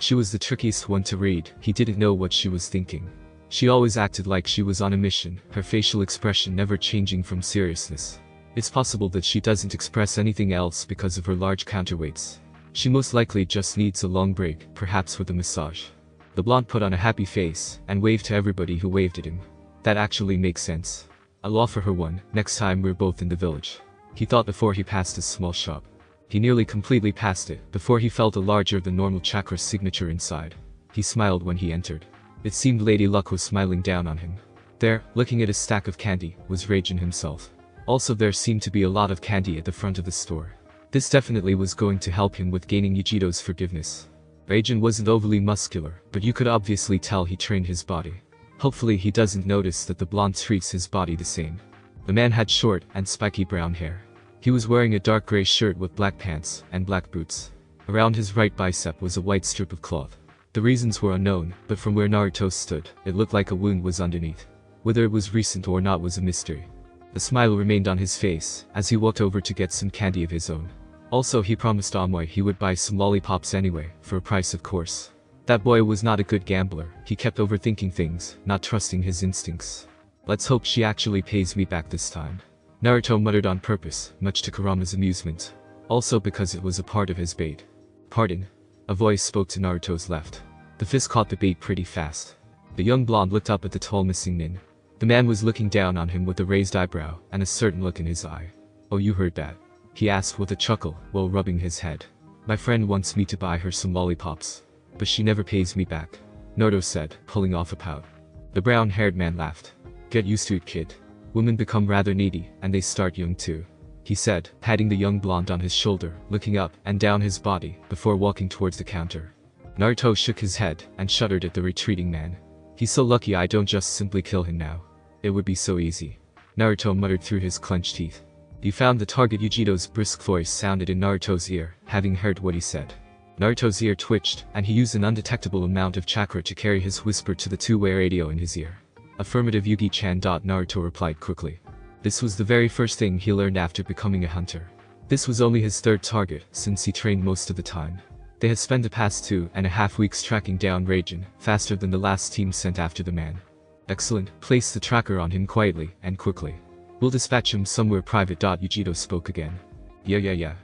Speaker 1: She was the trickiest one to read, he didn't know what she was thinking. She always acted like she was on a mission, her facial expression never changing from seriousness. It's possible that she doesn't express anything else because of her large counterweights. She most likely just needs a long break, perhaps with a massage. The blonde put on a happy face, and waved to everybody who waved at him. That actually makes sense. I'll offer her one, next time we're both in the village. He thought before he passed a small shop. He nearly completely passed it, before he felt a larger than normal chakra signature inside. He smiled when he entered. It seemed Lady Luck was smiling down on him. There, looking at a stack of candy, was Raijin himself. Also there seemed to be a lot of candy at the front of the store. This definitely was going to help him with gaining Yugito's forgiveness. Raijin wasn't overly muscular, but you could obviously tell he trained his body. Hopefully he doesn't notice that the blonde treats his body the same. The man had short and spiky brown hair. He was wearing a dark gray shirt with black pants and black boots. Around his right bicep was a white strip of cloth. The reasons were unknown, but from where Naruto stood, it looked like a wound was underneath. Whether it was recent or not was a mystery. The smile remained on his face as he walked over to get some candy of his own. Also he promised Amoy he would buy some lollipops anyway, for a price of course. That boy was not a good gambler, he kept overthinking things, not trusting his instincts. Let's hope she actually pays me back this time. Naruto muttered on purpose, much to Kurama's amusement. Also because it was a part of his bait. Pardon? A voice spoke to Naruto's left. The fist caught the bait pretty fast. The young blonde looked up at the tall missing nin. The man was looking down on him with a raised eyebrow and a certain look in his eye. Oh, you heard that? He asked with a chuckle while rubbing his head. My friend wants me to buy her some lollipops. But she never pays me back, Naruto said, pulling off a pout. The brown-haired man laughed. Get used to it, kid. Women become rather needy, and they start young too. He said, patting the young blonde on his shoulder, looking up and down his body, before walking towards the counter. Naruto shook his head and shuddered at the retreating man. He's so lucky I don't just simply kill him now. It would be so easy. Naruto muttered through his clenched teeth. He found the target. Yugito's brisk voice sounded in Naruto's ear, having heard what he said. Naruto's ear twitched, and he used an undetectable amount of chakra to carry his whisper to the two-way radio in his ear. Affirmative, Yugi-chan. Naruto replied quickly. This was the very first thing he learned after becoming a hunter. This was only his third target, since he trained most of the time. They had spent the past 2.5 weeks tracking down Raijin, faster than the last team sent after the man. Excellent, place the tracker on him quietly and quickly. We'll dispatch him somewhere private. Yugito spoke again. Yeah.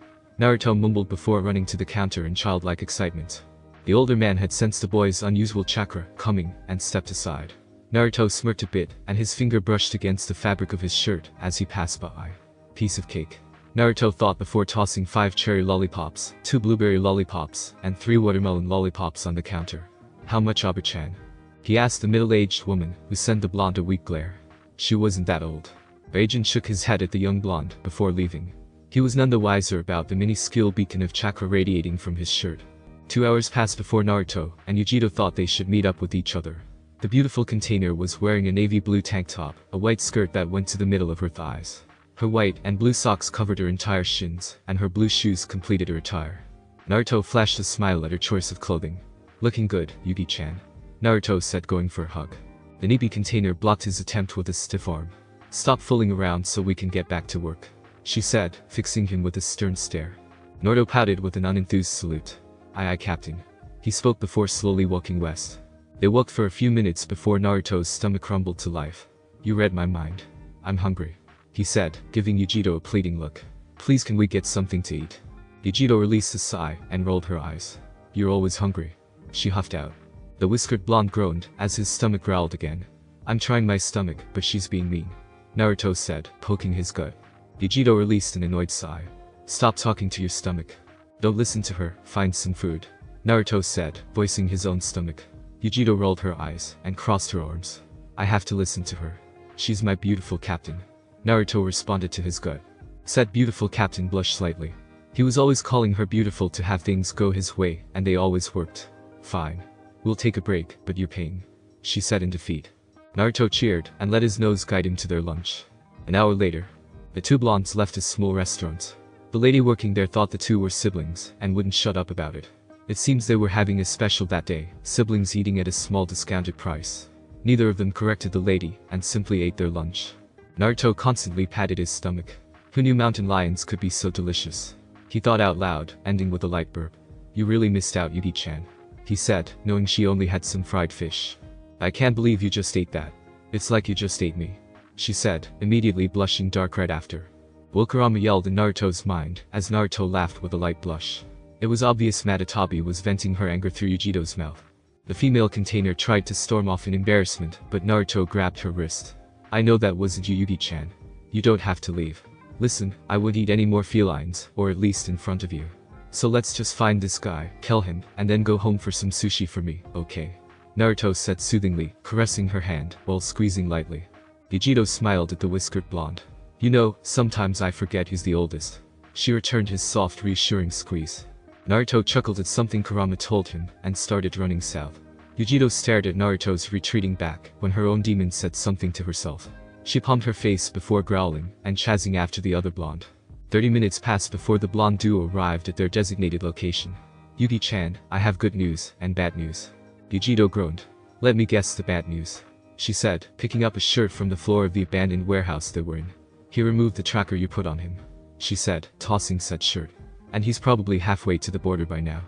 Speaker 1: Naruto mumbled before running to the counter in childlike excitement. The older man had sensed the boy's unusual chakra coming and stepped aside. Naruto smirked a bit, and his finger brushed against the fabric of his shirt as he passed by. Piece of cake. Naruto thought before tossing 5 cherry lollipops, 2 blueberry lollipops, and 3 watermelon lollipops on the counter. How much, Abu-chan? He asked the middle-aged woman, who sent the blonde a weak glare. She wasn't that old. Raijin shook his head at the young blonde before leaving. He was none the wiser about the mini-skill beacon of chakra radiating from his shirt. 2 hours passed before Naruto and Yugito thought they should meet up with each other. The beautiful container was wearing a navy blue tank top, a white skirt that went to the middle of her thighs. Her white and blue socks covered her entire shins, and her blue shoes completed her attire. Naruto flashed a smile at her choice of clothing. Looking good, Yugi-chan. Naruto said, going for a hug. The navy container blocked his attempt with a stiff arm. Stop fooling around so we can get back to work, she said, fixing him with a stern stare. Naruto pouted with an unenthused salute. Aye, Captain. He spoke before slowly walking west. They walked for a few minutes before Naruto's stomach rumbled to life. You read my mind. I'm hungry, he said, giving Yugito a pleading look. Please, can we get something to eat? Yugito released a sigh and rolled her eyes. You're always hungry, she huffed out. The whiskered blonde groaned as his stomach growled again. I'm trying my stomach, but she's being mean, Naruto said, poking his gut. Yugito released an annoyed sigh. Stop talking to your stomach. Don't listen to her, find some food, Naruto said, voicing his own stomach. Yugito rolled her eyes and crossed her arms. I have to listen to her. She's my beautiful captain, Naruto responded to his gut. Said beautiful captain blushed slightly. He was always calling her beautiful to have things go his way, and they always worked. Fine. We'll take a break, but you're paying, she said in defeat. Naruto cheered and let his nose guide him to their lunch. An hour later, the two blondes left a small restaurant. The lady working there thought the two were siblings and wouldn't shut up about it. It seems they were having a special that day, siblings eating at a small discounted price. Neither of them corrected the lady and simply ate their lunch. Naruto constantly patted his stomach. Who knew mountain lions could be so delicious? He thought out loud, ending with a light burp. You really missed out, Yugi-chan, he said, knowing she only had some fried fish. I can't believe you just ate that. It's like you just ate me, she said, immediately blushing dark red after. Wilkarama yelled in Naruto's mind as Naruto laughed with a light blush. It was obvious Matatabi was venting her anger through Yugito's mouth. The female container tried to storm off in embarrassment, but Naruto grabbed her wrist. I know that wasn't you, Yugi-chan. You don't have to leave. Listen, I wouldn't eat any more felines, or at least in front of you. So let's just find this guy, kill him, and then go home for some sushi for me, okay? Naruto said soothingly, caressing her hand while squeezing lightly. Yugito smiled at the whiskered blonde. You know, sometimes I forget who's the oldest. She returned his soft, reassuring squeeze. Naruto chuckled at something Kurama told him and started running south. Yugito stared at Naruto's retreating back when her own demon said something to herself. She palmed her face before growling and chasing after the other blonde. 30 minutes passed before the blonde duo arrived at their designated location. Yugi-chan, I have good news and bad news. Yugito groaned. Let me guess the bad news, she said, picking up a shirt from the floor of the abandoned warehouse they were in. He removed the tracker you put on him, she said, tossing said shirt. And he's probably halfway to the border by now.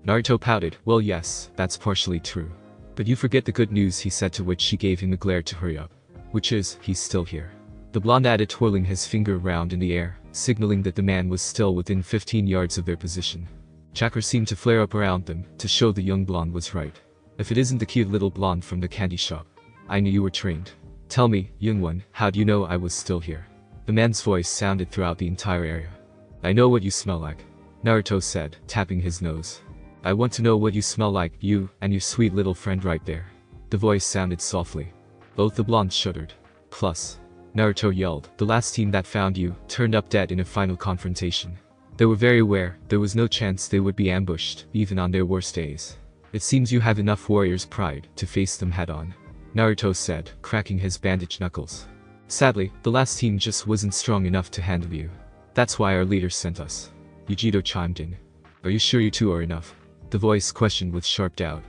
Speaker 1: Naruto pouted. Well, yes, that's partially true. But you forget the good news, he said, to which she gave him a glare to hurry up. Which is, he's still here. The blonde added, twirling his finger around in the air, signaling that the man was still within 15 yards of their position. Chakra seemed to flare up around them, to show the young blonde was right. If it isn't the cute little blonde from the candy shop. I knew you were trained. Tell me, young one, how do you know I was still here? The man's voice sounded throughout the entire area. I know what you smell like, Naruto said, tapping his nose. I want to know what you smell like, you and your sweet little friend right there. The voice sounded softly. Both the blondes shuddered. Plus, Naruto yelled, the last team that found you turned up dead in a final confrontation. They were very aware there was no chance they would be ambushed, even on their worst days. It seems you have enough warrior's pride to face them head-on, Naruto said, cracking his bandaged knuckles. Sadly, the last team just wasn't strong enough to handle you. That's why our leader sent us. Yugito chimed in. Are you sure you two are enough? The voice questioned with sharp doubt.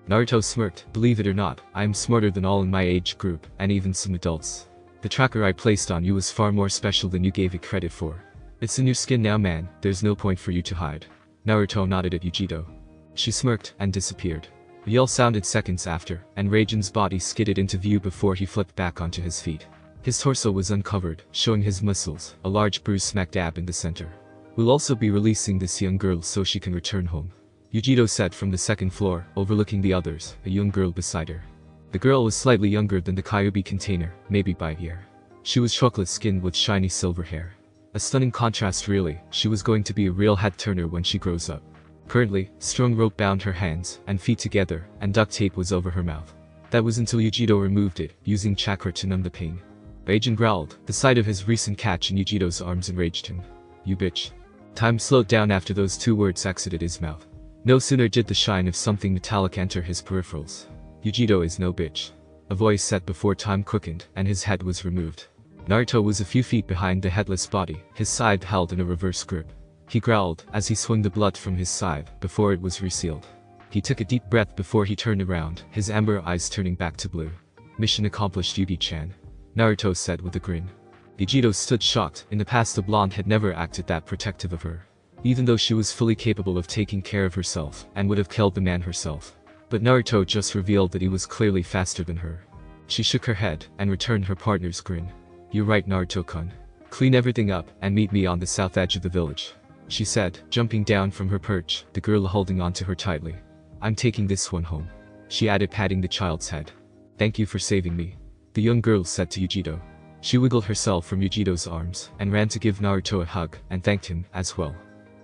Speaker 1: Naruto smirked. Believe it or not, I am smarter than all in my age group, and even some adults. The tracker I placed on you was far more special than you gave it credit for. It's in your skin now, man, there's no point for you to hide. Naruto nodded at Yugito. She smirked and disappeared. A yell sounded seconds after, and Raijin's body skidded into view before he flipped back onto his feet. His torso was uncovered, showing his muscles, a large bruise smack dab in the center. We'll also be releasing this young girl so she can return home, Yugito said from the second floor, overlooking the others, a young girl beside her. The girl was slightly younger than the Kyuubi container, maybe by a year. She was chocolate-skinned with shiny silver hair. A stunning contrast really, she was going to be a real head-turner when she grows up. Currently, strong rope bound her hands and feet together, and duct tape was over her mouth. That was until Yugito removed it, using chakra to numb the pain. Raijin growled. The sight of his recent catch in Yugito's arms enraged him. You bitch. Time slowed down after those two words exited his mouth. No sooner did the shine of something metallic enter his peripherals. Yugito is no bitch. A voice said before time quickened, and his head was removed. Naruto was a few feet behind the headless body, his scythe held in a reverse grip. He growled as he swung the blood from his scythe before it was resealed. He took a deep breath before he turned around, his amber eyes turning back to blue. Mission accomplished, Yugi-chan, Naruto said with a grin. Yugito stood shocked. In the past, the blonde had never acted that protective of her. Even though she was fully capable of taking care of herself and would have killed the man herself. But Naruto just revealed that he was clearly faster than her. She shook her head and returned her partner's grin. "You're right, Naruto-kun. Clean everything up and meet me on the south edge of the village," she said, jumping down from her perch, the girl holding onto her tightly. "I'm taking this one home," she added, patting the child's head. "Thank you for saving me," the young girl said to Yugito. She wiggled herself from Yugito's arms and ran to give Naruto a hug and thanked him as well.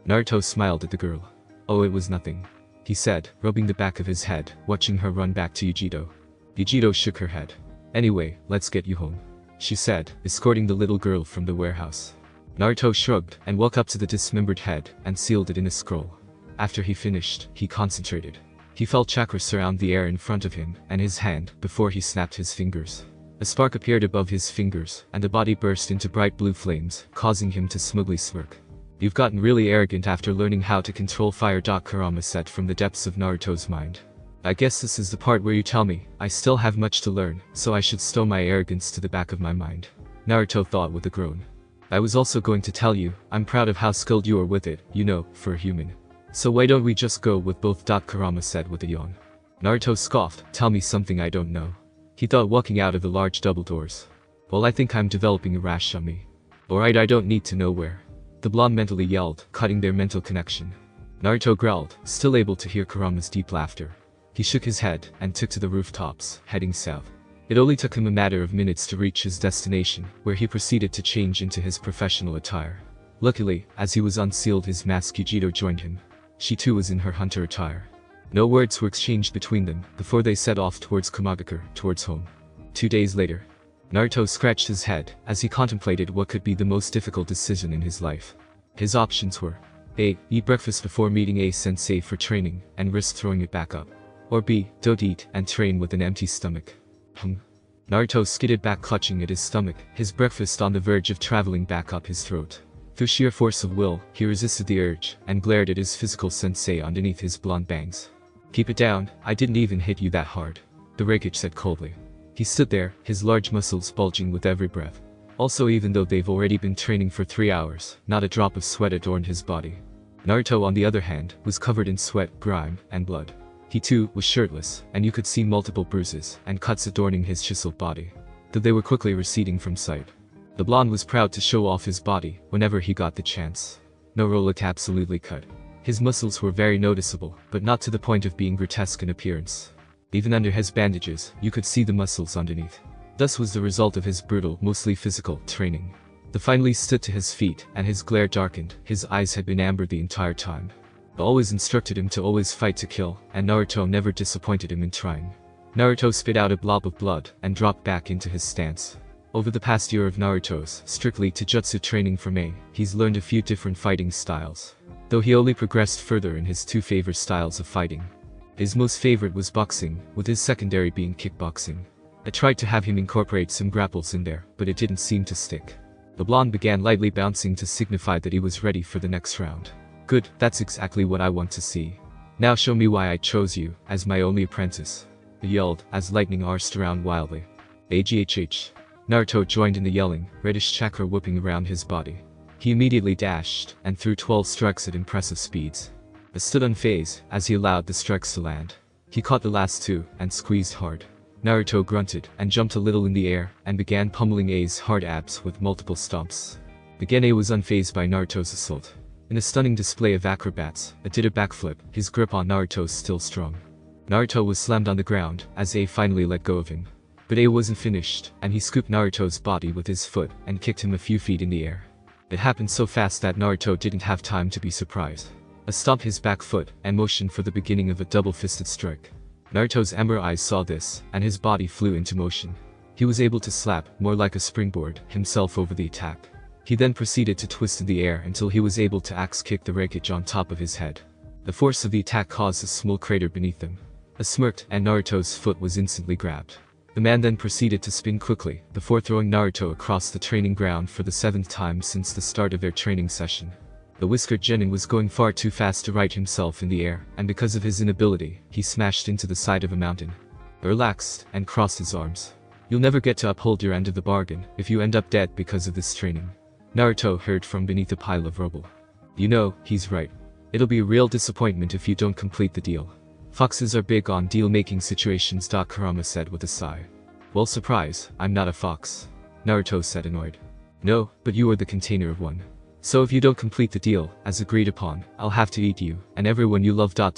Speaker 1: Naruto smiled at the girl. "Oh, it was nothing," he said, rubbing the back of his head, watching her run back to Yugito. Yugito shook her head. "Anyway, let's get you home," she said, escorting the little girl from the warehouse. Naruto shrugged and woke up to the dismembered head and sealed it in a scroll. After he finished, he concentrated. He felt chakra surround the air in front of him and his hand before he snapped his fingers. A spark appeared above his fingers, and the body burst into bright blue flames, causing him to smugly smirk. "You've gotten really arrogant after learning how to control fire." Kurama said from the depths of Naruto's mind. "I guess this is the part where you tell me I still have much to learn, so I should stow my arrogance to the back of my mind," Naruto thought with a groan. "I was also going to tell you, I'm proud of how skilled you are with it, you know, for a human. So why don't we just go with both?" Kurama said with a yawn. Naruto scoffed. "Tell me something I don't know," he thought, walking out of the large double doors. "Well, I think I'm developing a rash on me." "Alright, I don't need to know where," the blonde mentally yelled, cutting their mental connection. Naruto growled, still able to hear Kurama's deep laughter. He shook his head and took to the rooftops, heading south. It only took him a matter of minutes to reach his destination, where he proceeded to change into his professional attire. Luckily, as he was unsealed his mask, Yugito joined him. She too was in her hunter attire. No words were exchanged between them before they set off towards Komagakure, towards home. 2 days later, Naruto scratched his head as he contemplated what could be the most difficult decision in his life. His options were: A. Eat breakfast before meeting a sensei for training and risk throwing it back up. Or B. Don't eat and train with an empty stomach. Naruto skidded back, clutching at his stomach, his breakfast on the verge of traveling back up his throat. Through sheer force of will, he resisted the urge and glared at his physical sensei underneath his blonde bangs. "Keep it down, I didn't even hit you that hard," the Raikage said coldly. He stood there, his large muscles bulging with every breath. Also, even though they've already been training for 3 hours, not a drop of sweat adorned his body. Naruto, on the other hand, was covered in sweat, grime, and blood. He too was shirtless, and you could see multiple bruises and cuts adorning his chiseled body, though they were quickly receding from sight. The blonde was proud to show off his body whenever he got the chance. Naruto looked absolutely cut. His muscles were very noticeable, but not to the point of being grotesque in appearance. Even under his bandages, you could see the muscles underneath. Thus was the result of his brutal, mostly physical, training. The finally stood to his feet, and his glare darkened. His eyes had been amber the entire time. They always instructed him to always fight to kill, and Naruto never disappointed him in trying. Naruto spit out a blob of blood and dropped back into his stance. Over the past year of Naruto's strictly Taijutsu training for Mei, he's learned a few different fighting styles, though he only progressed further in his 2 favorite styles of fighting. His most favorite was boxing, with his secondary being kickboxing. I tried to have him incorporate some grapples in there, but it didn't seem to stick. The blonde began lightly bouncing to signify that he was ready for the next round. "Good, that's exactly what I want to see. Now show me why I chose you as my only apprentice," he yelled as lightning arced around wildly. "AGHH. Naruto joined in the yelling, reddish chakra whooping around his body. He immediately dashed and threw 12 strikes at impressive speeds, but stood unfazed as he allowed the strikes to land. He caught the last 2 and squeezed hard. Naruto grunted and jumped a little in the air and began pummeling A's hard abs with multiple stomps. Again, A was unfazed by Naruto's assault. In a stunning display of acrobats, A did a backflip, his grip on Naruto's still strong. Naruto was slammed on the ground as A finally let go of him. But A wasn't finished, and he scooped Naruto's body with his foot and kicked him a few feet in the air. It happened so fast that Naruto didn't have time to be surprised. A stomped his back foot and motioned for the beginning of a double-fisted strike. Naruto's amber eyes saw this, and his body flew into motion. He was able to slap, more like a springboard, himself over the attack. He then proceeded to twist in the air until he was able to axe kick the Raikage on top of his head. The force of the attack caused a small crater beneath them. A smirked, and Naruto's foot was instantly grabbed. The man then proceeded to spin quickly, before throwing Naruto across the training ground for the 7th time since the start of their training session. The whiskered genin was going far too fast to right himself in the air, and because of his inability, he smashed into the side of a mountain. He relaxed and crossed his arms. "You'll never get to uphold your end of the bargain if you end up dead because of this training," Naruto heard from beneath a pile of rubble. "You know, he's right. It'll be a real disappointment if you don't complete the deal. Foxes are big on deal-making situations. Kurama said with a sigh. Well, surprise, I'm not a fox. Naruto said, annoyed. No, but you are the container of one. So if you don't complete the deal, as agreed upon, I'll have to eat you, and everyone you love. The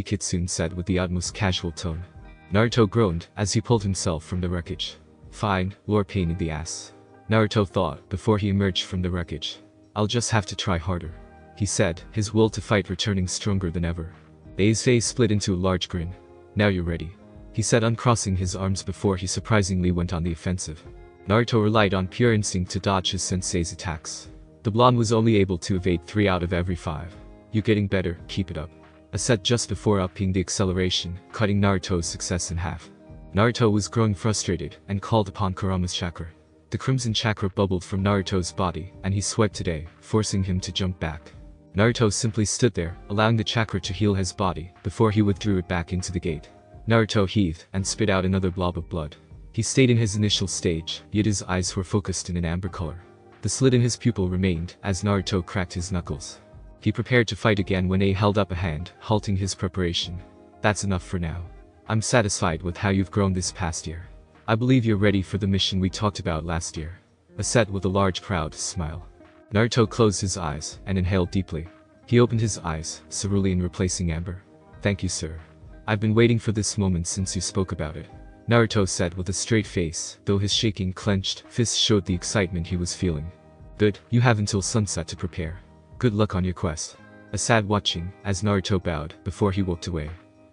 Speaker 1: Kitsune said with the utmost casual tone. Naruto groaned, as he pulled himself from the wreckage. Fine, more pain in the ass. Naruto thought, before he emerged from the wreckage. I'll just have to try harder. He said, his will to fight returning stronger than ever. His face split into a large grin. Now you're ready. He said, uncrossing his arms before he surprisingly went on the offensive. Naruto relied on pure instinct to dodge his sensei's attacks. The blonde was only able to evade 3 out of every 5. You're getting better, keep it up. Said just before upping the acceleration, cutting Naruto's success in half. Naruto was growing frustrated and called upon Kurama's chakra. The crimson chakra bubbled from Naruto's body, and he swiped today, forcing him to jump back. Naruto simply stood there, allowing the chakra to heal his body, before he withdrew it back into the gate. Naruto heaved and spit out another blob of blood. He stayed in his initial stage, yet his eyes were focused in an amber color. The slit in his pupil remained, as Naruto cracked his knuckles. He prepared to fight again when A held up a hand, halting his preparation. That's enough for now. I'm satisfied with how you've grown this past year. I believe you're ready for the mission we talked about last year. Said with a large proud smile. Naruto closed his eyes and inhaled deeply. He opened his eyes, cerulean replacing amber. Thank you, sir. I've been waiting for this moment since you spoke about it. Naruto said with a straight face, though his shaking clenched fists showed the excitement he was feeling. Good, you have until sunset to prepare. Good luck on your quest. Said watching, as Naruto bowed, before he walked away.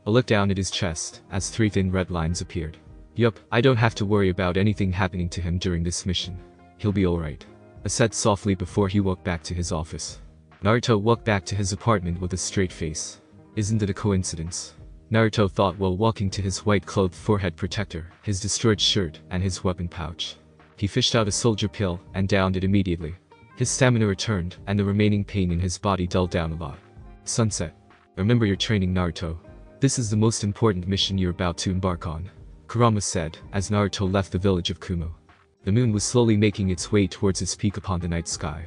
Speaker 1: A look down at his chest, as 3 thin red lines appeared. Yup, I don't have to worry about anything happening to him during this mission. He'll be alright. Said softly before he walked back to his office. Naruto walked back to his apartment with a straight face. Isn't it a coincidence? Naruto thought while walking to his white-clothed forehead protector, his destroyed shirt, and his weapon pouch. He fished out a soldier pill and downed it immediately. His stamina returned, and the remaining pain in his body dulled down a lot. Sunset. Remember your training, Naruto. This is the most important mission you're about to embark on. Kurama said, as Naruto left the village of Kumo. The moon was slowly making its way towards its peak upon the night sky.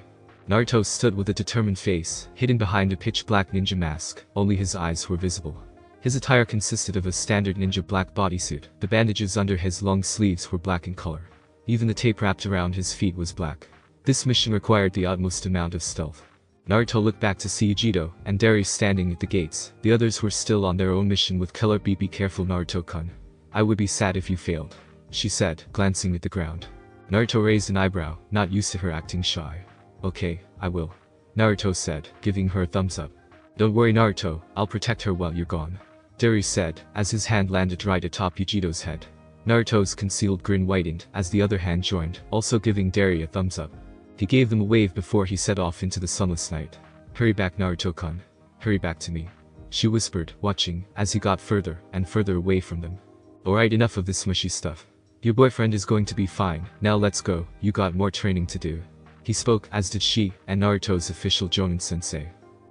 Speaker 1: Naruto stood with a determined face, hidden behind a pitch-black ninja mask, only his eyes were visible. His attire consisted of a standard ninja black bodysuit. The bandages under his long sleeves were black in color. Even the tape wrapped around his feet was black. This mission required the utmost amount of stealth. Naruto looked back to see Yugito and Darius standing at the gates. The others were still on their own mission with Killer B. Be careful, Naruto-kun. I would be sad if you failed, she said, glancing at the ground. Naruto raised an eyebrow, not used to her acting shy. Okay, I will. Naruto said, giving her a thumbs up. Don't worry, Naruto, I'll protect her while you're gone. Darius said, as his hand landed right atop Yugito's head. Naruto's concealed grin widened as the other hand joined, also giving Darius a thumbs up. He gave them a wave before he set off into the sunless night. Hurry back, Naruto-kun. Hurry back to me. She whispered, watching, as he got further and further away from them. Alright, enough of this mushy stuff. Your boyfriend is going to be fine, now let's go, you got more training to do. He spoke, as did she, and Naruto's official Jonin-sensei.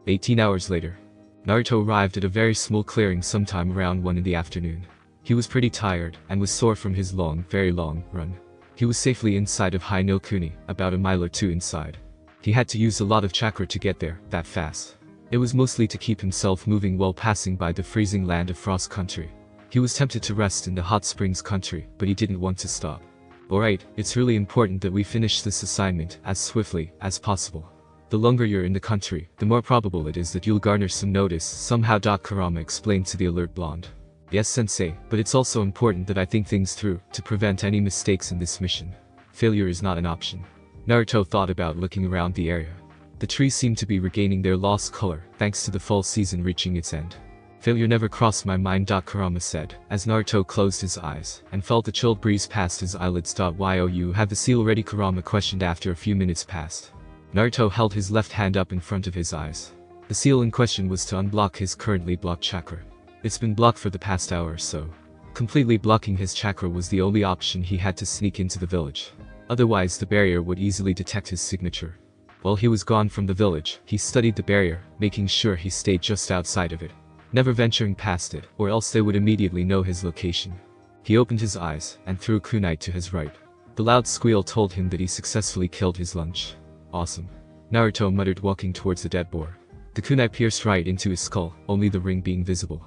Speaker 1: 18 hours later. Naruto arrived at a very small clearing sometime around 1 in the afternoon. He was pretty tired, and was sore from his long, very long, run. He was safely inside of Hai no Kuni, about a mile or 2 inside. He had to use a lot of chakra to get there, that fast. It was mostly to keep himself moving while passing by the freezing land of Frost Country. He was tempted to rest in the Hot Springs Country, but he didn't want to stop. Alright, it's really important that we finish this assignment as swiftly as possible. The longer you're in the country, the more probable it is that you'll garner some notice somehow. Kurama explained to the alert blonde. Yes, sensei, but it's also important that I think things through to prevent any mistakes in this mission. Failure is not an option. Naruto thought about looking around the area. The trees seemed to be regaining their lost color thanks to the fall season reaching its end. Failure never crossed my mind. Kurama said, as Naruto closed his eyes and felt a chilled breeze past his eyelids. You have the seal ready? Kurama questioned after a few minutes passed. Naruto held his left hand up in front of his eyes. The seal in question was to unblock his currently blocked chakra. It's been blocked for the past hour or so. Completely blocking his chakra was the only option he had to sneak into the village. Otherwise the barrier would easily detect his signature. While he was gone from the village, he studied the barrier, making sure he stayed just outside of it, never venturing past it, or else they would immediately know his location. He opened his eyes and threw a kunai to his right. The loud squeal told him that he successfully killed his lunch. Awesome. Naruto muttered, walking towards the dead boar. The kunai pierced right into his skull, only the ring being visible.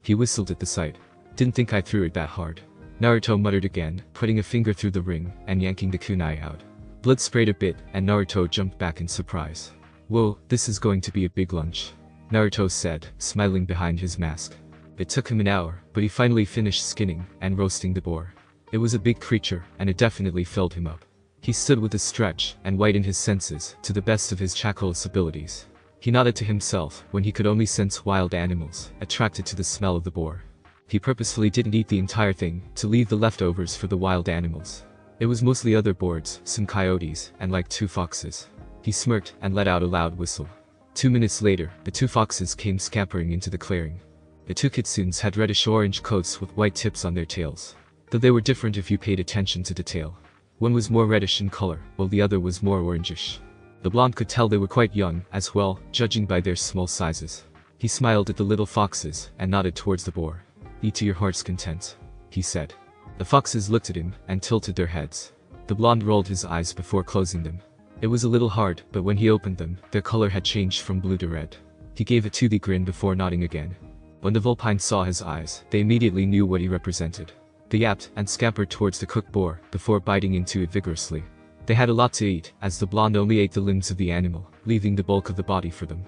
Speaker 1: He whistled at the sight. Didn't think I threw it that hard. Naruto muttered again, putting a finger through the ring and yanking the kunai out. Blood sprayed a bit, and Naruto jumped back in surprise. Whoa, this is going to be a big lunch, Naruto said, smiling behind his mask. It took him an hour, but he finally finished skinning and roasting the boar. It was a big creature, and it definitely filled him up. He stood with a stretch and whitened his senses to the best of his chakras abilities. He nodded to himself when he could only sense wild animals, attracted to the smell of the boar. He purposefully didn't eat the entire thing, to leave the leftovers for the wild animals. It was mostly other boars, some coyotes, and like 2 foxes. He smirked and let out a loud whistle. 2 minutes later, the 2 foxes came scampering into the clearing. The 2 kitsunes had reddish-orange coats with white tips on their tails, though they were different if you paid attention to detail. One was more reddish in color, while the other was more orangish. The blonde could tell they were quite young as well, judging by their small sizes. He smiled at the little foxes and nodded towards the boar. "Eat to your heart's content," he said. The foxes looked at him and tilted their heads. The blonde rolled his eyes before closing them. It was a little hard, but when he opened them, their color had changed from blue to red. He gave a toothy grin before nodding again. When the vulpines saw his eyes, they immediately knew what he represented. They yapped and scampered towards the cooked boar before biting into it vigorously. They had a lot to eat, as the blonde only ate the limbs of the animal, leaving the bulk of the body for them.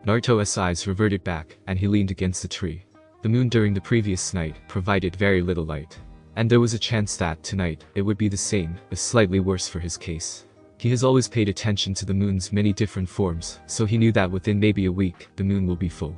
Speaker 1: Naruto's eyes reverted back, and he leaned against the tree. The moon during the previous night provided very little light. And there was a chance that, tonight, it would be the same, but slightly worse for his case. He has always paid attention to the moon's many different forms, so he knew that within maybe a week, the moon will be full.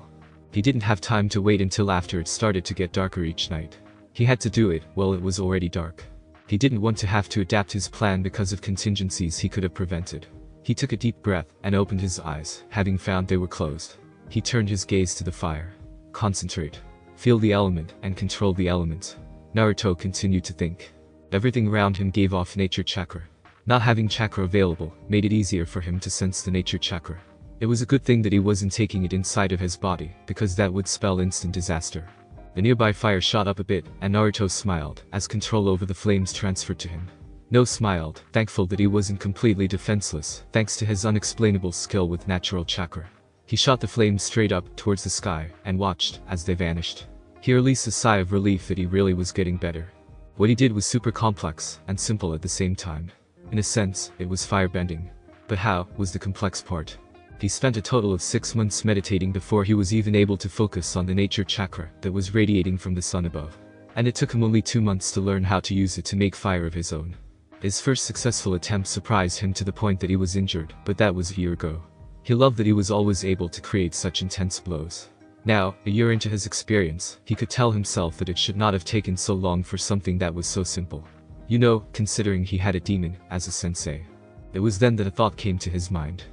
Speaker 1: He didn't have time to wait until after it started to get darker each night. He had to do it while it was already dark. He didn't want to have to adapt his plan because of contingencies he could have prevented. He took a deep breath and opened his eyes, having found they were closed. He turned his gaze to the fire. Concentrate. Feel the element and control the element. Naruto continued to think. Everything around him gave off nature chakra. Not having chakra available made it easier for him to sense the nature chakra. It was a good thing that he wasn't taking it inside of his body, because that would spell instant disaster. The nearby fire shot up a bit, and Naruto smiled, as control over the flames transferred to him. No smiled, thankful that he wasn't completely defenseless, thanks to his unexplainable skill with natural chakra. He shot the flames straight up towards the sky, and watched as they vanished. He released a sigh of relief that he really was getting better. What he did was super complex, and simple at the same time. In a sense, it was firebending. But how, was the complex part. He spent a total of 6 months meditating before he was even able to focus on the nature chakra that was radiating from the sun above. And it took him only 2 months to learn how to use it to make fire of his own. His first successful attempt surprised him to the point that he was injured, but that was a year ago. He loved that he was always able to create such intense blows. Now, a year into his experience, he could tell himself that it should not have taken so long for something that was so simple. You know, considering he had a demon as a sensei. It was then that a thought came to his mind.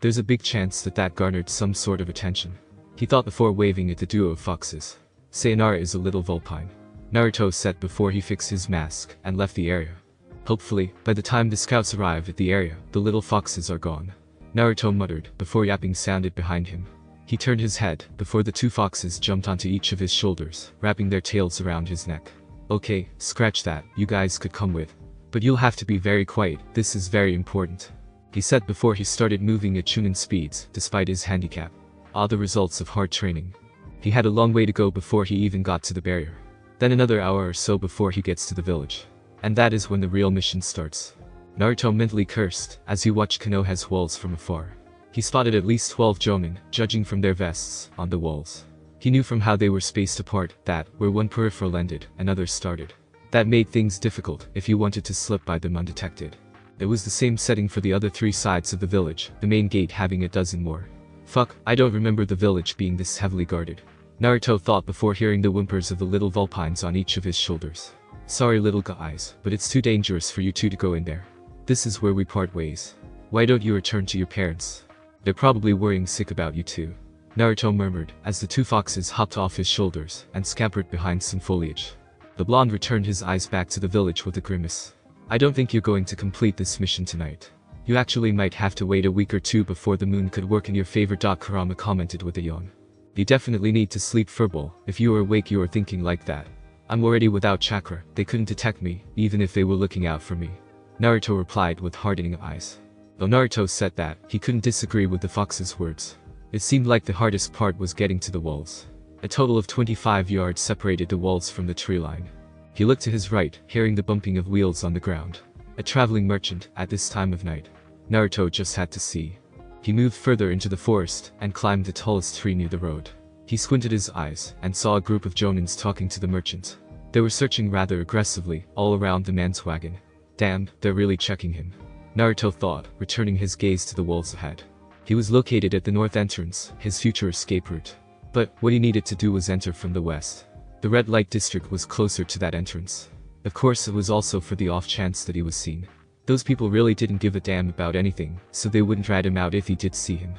Speaker 1: There's a big chance that that garnered some sort of attention. He thought before waving at the duo of foxes. Sayonara is a little vulpine, Naruto said before he fixed his mask and left the area. Hopefully, by the time the scouts arrive at the area, the little foxes are gone. Naruto muttered before yapping sounded behind him. He turned his head before the 2 foxes jumped onto each of his shoulders, wrapping their tails around his neck. Okay, scratch that, you guys could come with. But you'll have to be very quiet, this is very important, he said before he started moving at Chunin speeds, despite his handicap. The results of hard training. He had a long way to go before he even got to the barrier. Then another hour or so before he gets to the village. And that is when the real mission starts. Naruto mentally cursed as he watched Konoha's walls from afar. He spotted at least 12 jonin, judging from their vests, on the walls. He knew from how they were spaced apart that, where one peripheral ended, another started. That made things difficult if you wanted to slip by them undetected. It was the same setting for the other 3 sides of the village, the main gate having a dozen more. Fuck, I don't remember the village being this heavily guarded, Naruto thought before hearing the whimpers of the little vulpines on each of his shoulders. Sorry little guys, but it's too dangerous for you 2 to go in there. This is where we part ways. Why don't you return to your parents? They're probably worrying sick about you too, Naruto murmured as the 2 foxes hopped off his shoulders and scampered behind some foliage. The blonde returned his eyes back to the village with a grimace. I don't think you're going to complete this mission tonight. You actually might have to wait a week or 2 before the moon could work in your favor. Kurama commented with a yawn. You definitely need to sleep furball. If you were awake you were thinking like that. I'm already without chakra, they couldn't detect me, even if they were looking out for me, Naruto replied with hardening eyes. Though Naruto said that, he couldn't disagree with the fox's words. It seemed like the hardest part was getting to the walls. A total of 25 yards separated the walls from the tree line. He looked to his right, hearing the bumping of wheels on the ground. A traveling merchant, at this time of night. Naruto just had to see. He moved further into the forest, and climbed the tallest tree near the road. He squinted his eyes, and saw a group of jonins talking to the merchant. They were searching rather aggressively, all around the man's wagon. Damn, they're really checking him. Naruto thought, returning his gaze to the walls ahead. He was located at the north entrance, his future escape route. But, what he needed to do was enter from the west. The red light district was closer to that entrance. Of course it was also for the off chance that he was seen. Those people really didn't give a damn about anything, so they wouldn't rat him out if he did see him.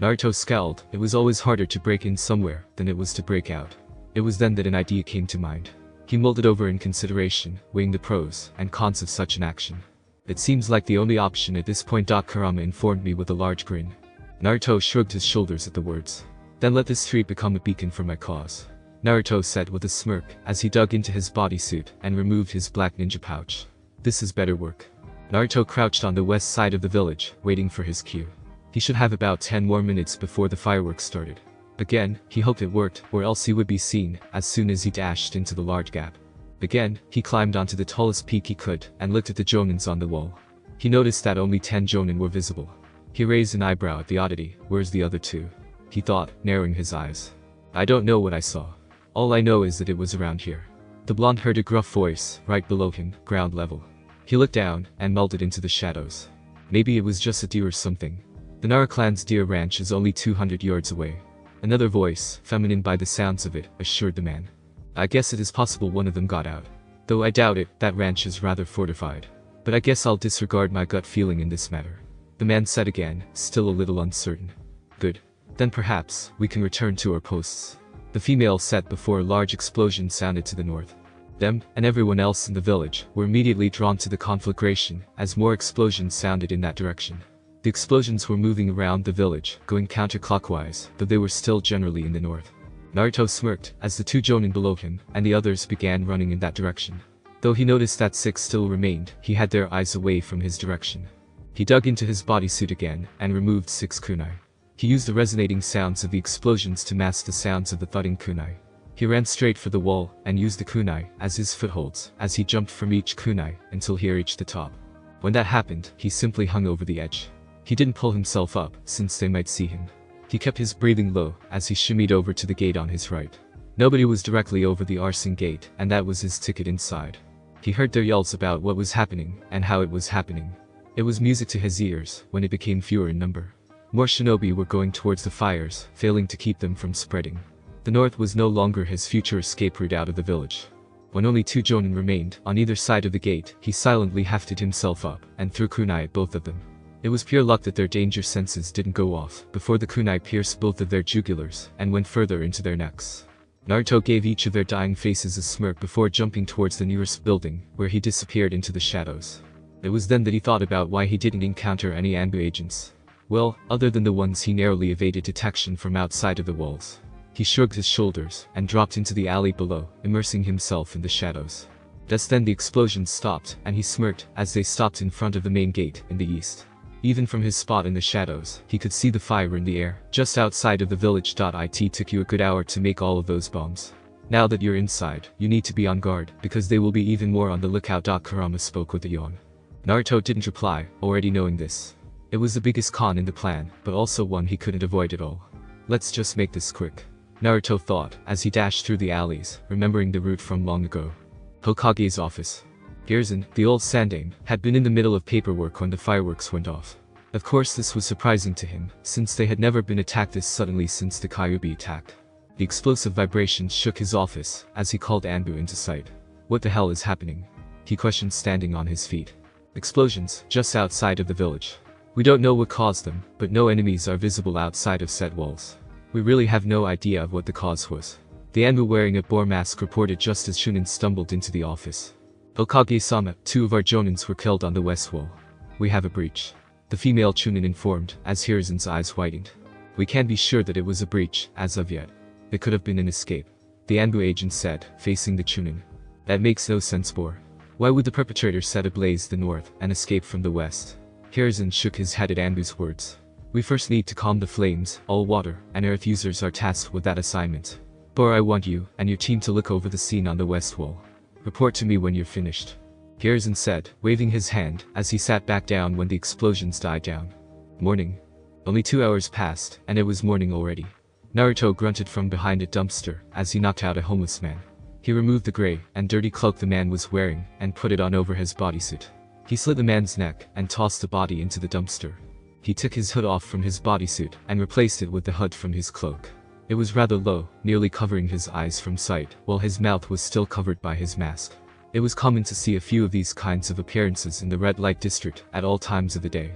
Speaker 1: Naruto scowled. It was always harder to break in somewhere than it was to break out. It was then that an idea came to mind. He mulled it over in consideration, weighing the pros and cons of such an action. It seems like the only option at this point. Kurama informed me with a large grin. Naruto shrugged his shoulders at the words. Then let this street become a beacon for my cause, Naruto said with a smirk as he dug into his bodysuit and removed his black ninja pouch. This is better work. Naruto crouched on the west side of the village, waiting for his cue. He should have about 10 more minutes before the fireworks started. Again, he hoped it worked, or else he would be seen as soon as he dashed into the large gap. Again, he climbed onto the tallest peak he could and looked at the jonins on the wall. He noticed that only 10 jonin were visible. He raised an eyebrow at the oddity. Where's the other 2? He thought, narrowing his eyes. I don't know what I saw. All I know is that it was around here. The blonde heard a gruff voice, right below him, ground level. He looked down, and melted into the shadows. Maybe it was just a deer or something. The Nara clan's deer ranch is only 200 yards away. Another voice, feminine by the sounds of it, assured the man. I guess it is possible one of them got out. Though I doubt it, that ranch is rather fortified. But I guess I'll disregard my gut feeling in this matter. The man said again, still a little uncertain. Good. Then perhaps, we can return to our posts. The female said before a large explosion sounded to the north. Them, and everyone else in the village, were immediately drawn to the conflagration, as more explosions sounded in that direction. The explosions were moving around the village, going counterclockwise, though they were still generally in the north. Naruto smirked, as the 2 jonin below him, and the others began running in that direction. Though he noticed that 6 still remained, he had their eyes away from his direction. He dug into his bodysuit again, and removed 6 kunai. He used the resonating sounds of the explosions to mask the sounds of the thudding kunai. He ran straight for the wall, and used the kunai as his footholds, as he jumped from each kunai, until he reached the top. When that happened, he simply hung over the edge. He didn't pull himself up, since they might see him. He kept his breathing low, as he shimmied over to the gate on his right. Nobody was directly over the arson gate, and that was his ticket inside. He heard their yells about what was happening, and how it was happening. It was music to his ears, when it became fewer in number. More shinobi were going towards the fires, failing to keep them from spreading. The north was no longer his future escape route out of the village. When only 2 jonin remained, on either side of the gate, he silently hefted himself up, and threw kunai at both of them. It was pure luck that their danger senses didn't go off, before the kunai pierced both of their jugulars, and went further into their necks. Naruto gave each of their dying faces a smirk before jumping towards the nearest building, where he disappeared into the shadows. It was then that he thought about why he didn't encounter any Anbu agents. Well, other than the ones he narrowly evaded detection from outside of the walls. He shrugged his shoulders, and dropped into the alley below, immersing himself in the shadows. Just then the explosions stopped, and he smirked, as they stopped in front of the main gate, in the east. Even from his spot in the shadows, he could see the fire in the air, just outside of the village. It took you a good hour to make all of those bombs. Now that you're inside, you need to be on guard, because they will be even more on the lookout. Kurama spoke with a yawn. Naruto didn't reply, already knowing this. It was the biggest con in the plan, but also one he couldn't avoid at all. Let's just make this quick, Naruto thought, as he dashed through the alleys, remembering the route from long ago. Hokage's office. Gerzan, the old sandame, had been in the middle of paperwork when the fireworks went off. Of course this was surprising to him, since they had never been attacked this suddenly since the Kyubi attack. The explosive vibrations shook his office, as he called Anbu into sight. What the hell is happening? He questioned, standing on his feet. Explosions, just outside of the village. We don't know what caused them, but no enemies are visible outside of set walls. We really have no idea of what the cause was. The Anbu wearing a boar mask reported just as Shunin stumbled into the office. Hokage-sama, 2 of our jonins were killed on the west wall. We have a breach. The female Chunin informed, as Hiruzen's eyes widened. We can't be sure that it was a breach, as of yet. It could have been an escape. The Anbu agent said, facing the Chunin. That makes no sense, boar. Why would the perpetrator set ablaze the north and escape from the west? Hiruzen shook his head at Anbu's words. We first need to calm the flames. All water and earth users are tasked with that assignment. Bor, I want you and your team to look over the scene on the west wall. Report to me when you're finished. Hiruzen said, waving his hand as he sat back down when the explosions died down. Morning. Only 2 hours passed, and it was morning already. Naruto grunted from behind a dumpster as he knocked out a homeless man. He removed the gray and dirty cloak the man was wearing and put it on over his bodysuit. He slit the man's neck and tossed the body into the dumpster. He took his hood off from his bodysuit and replaced it with the hood from his cloak. It was rather low, nearly covering his eyes from sight, while his mouth was still covered by his mask. It was common to see a few of these kinds of appearances in the red light district at all times of the day.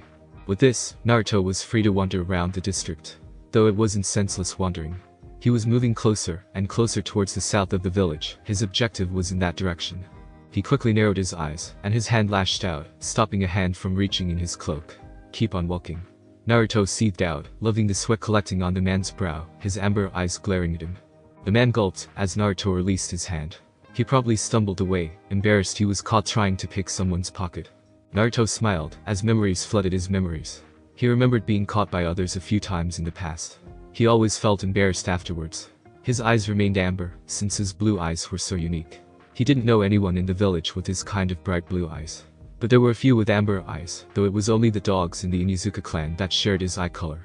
Speaker 1: With this, Naruto was free to wander around the district. Though it wasn't senseless wandering. He was moving closer and closer towards the south of the village. His objective was in that direction. He quickly narrowed his eyes, and his hand lashed out, stopping a hand from reaching in his cloak. Keep on walking. Naruto seethed out, loving the sweat collecting on the man's brow, his amber eyes glaring at him. The man gulped as Naruto released his hand. He probably stumbled away, embarrassed he was caught trying to pick someone's pocket. Naruto smiled as memories flooded his memories. He remembered being caught by others a few times in the past. He always felt embarrassed afterwards. His eyes remained amber, since his blue eyes were so unique. He didn't know anyone in the village with his kind of bright blue eyes. But there were a few with amber eyes, though it was only the dogs in the Inizuka clan that shared his eye color.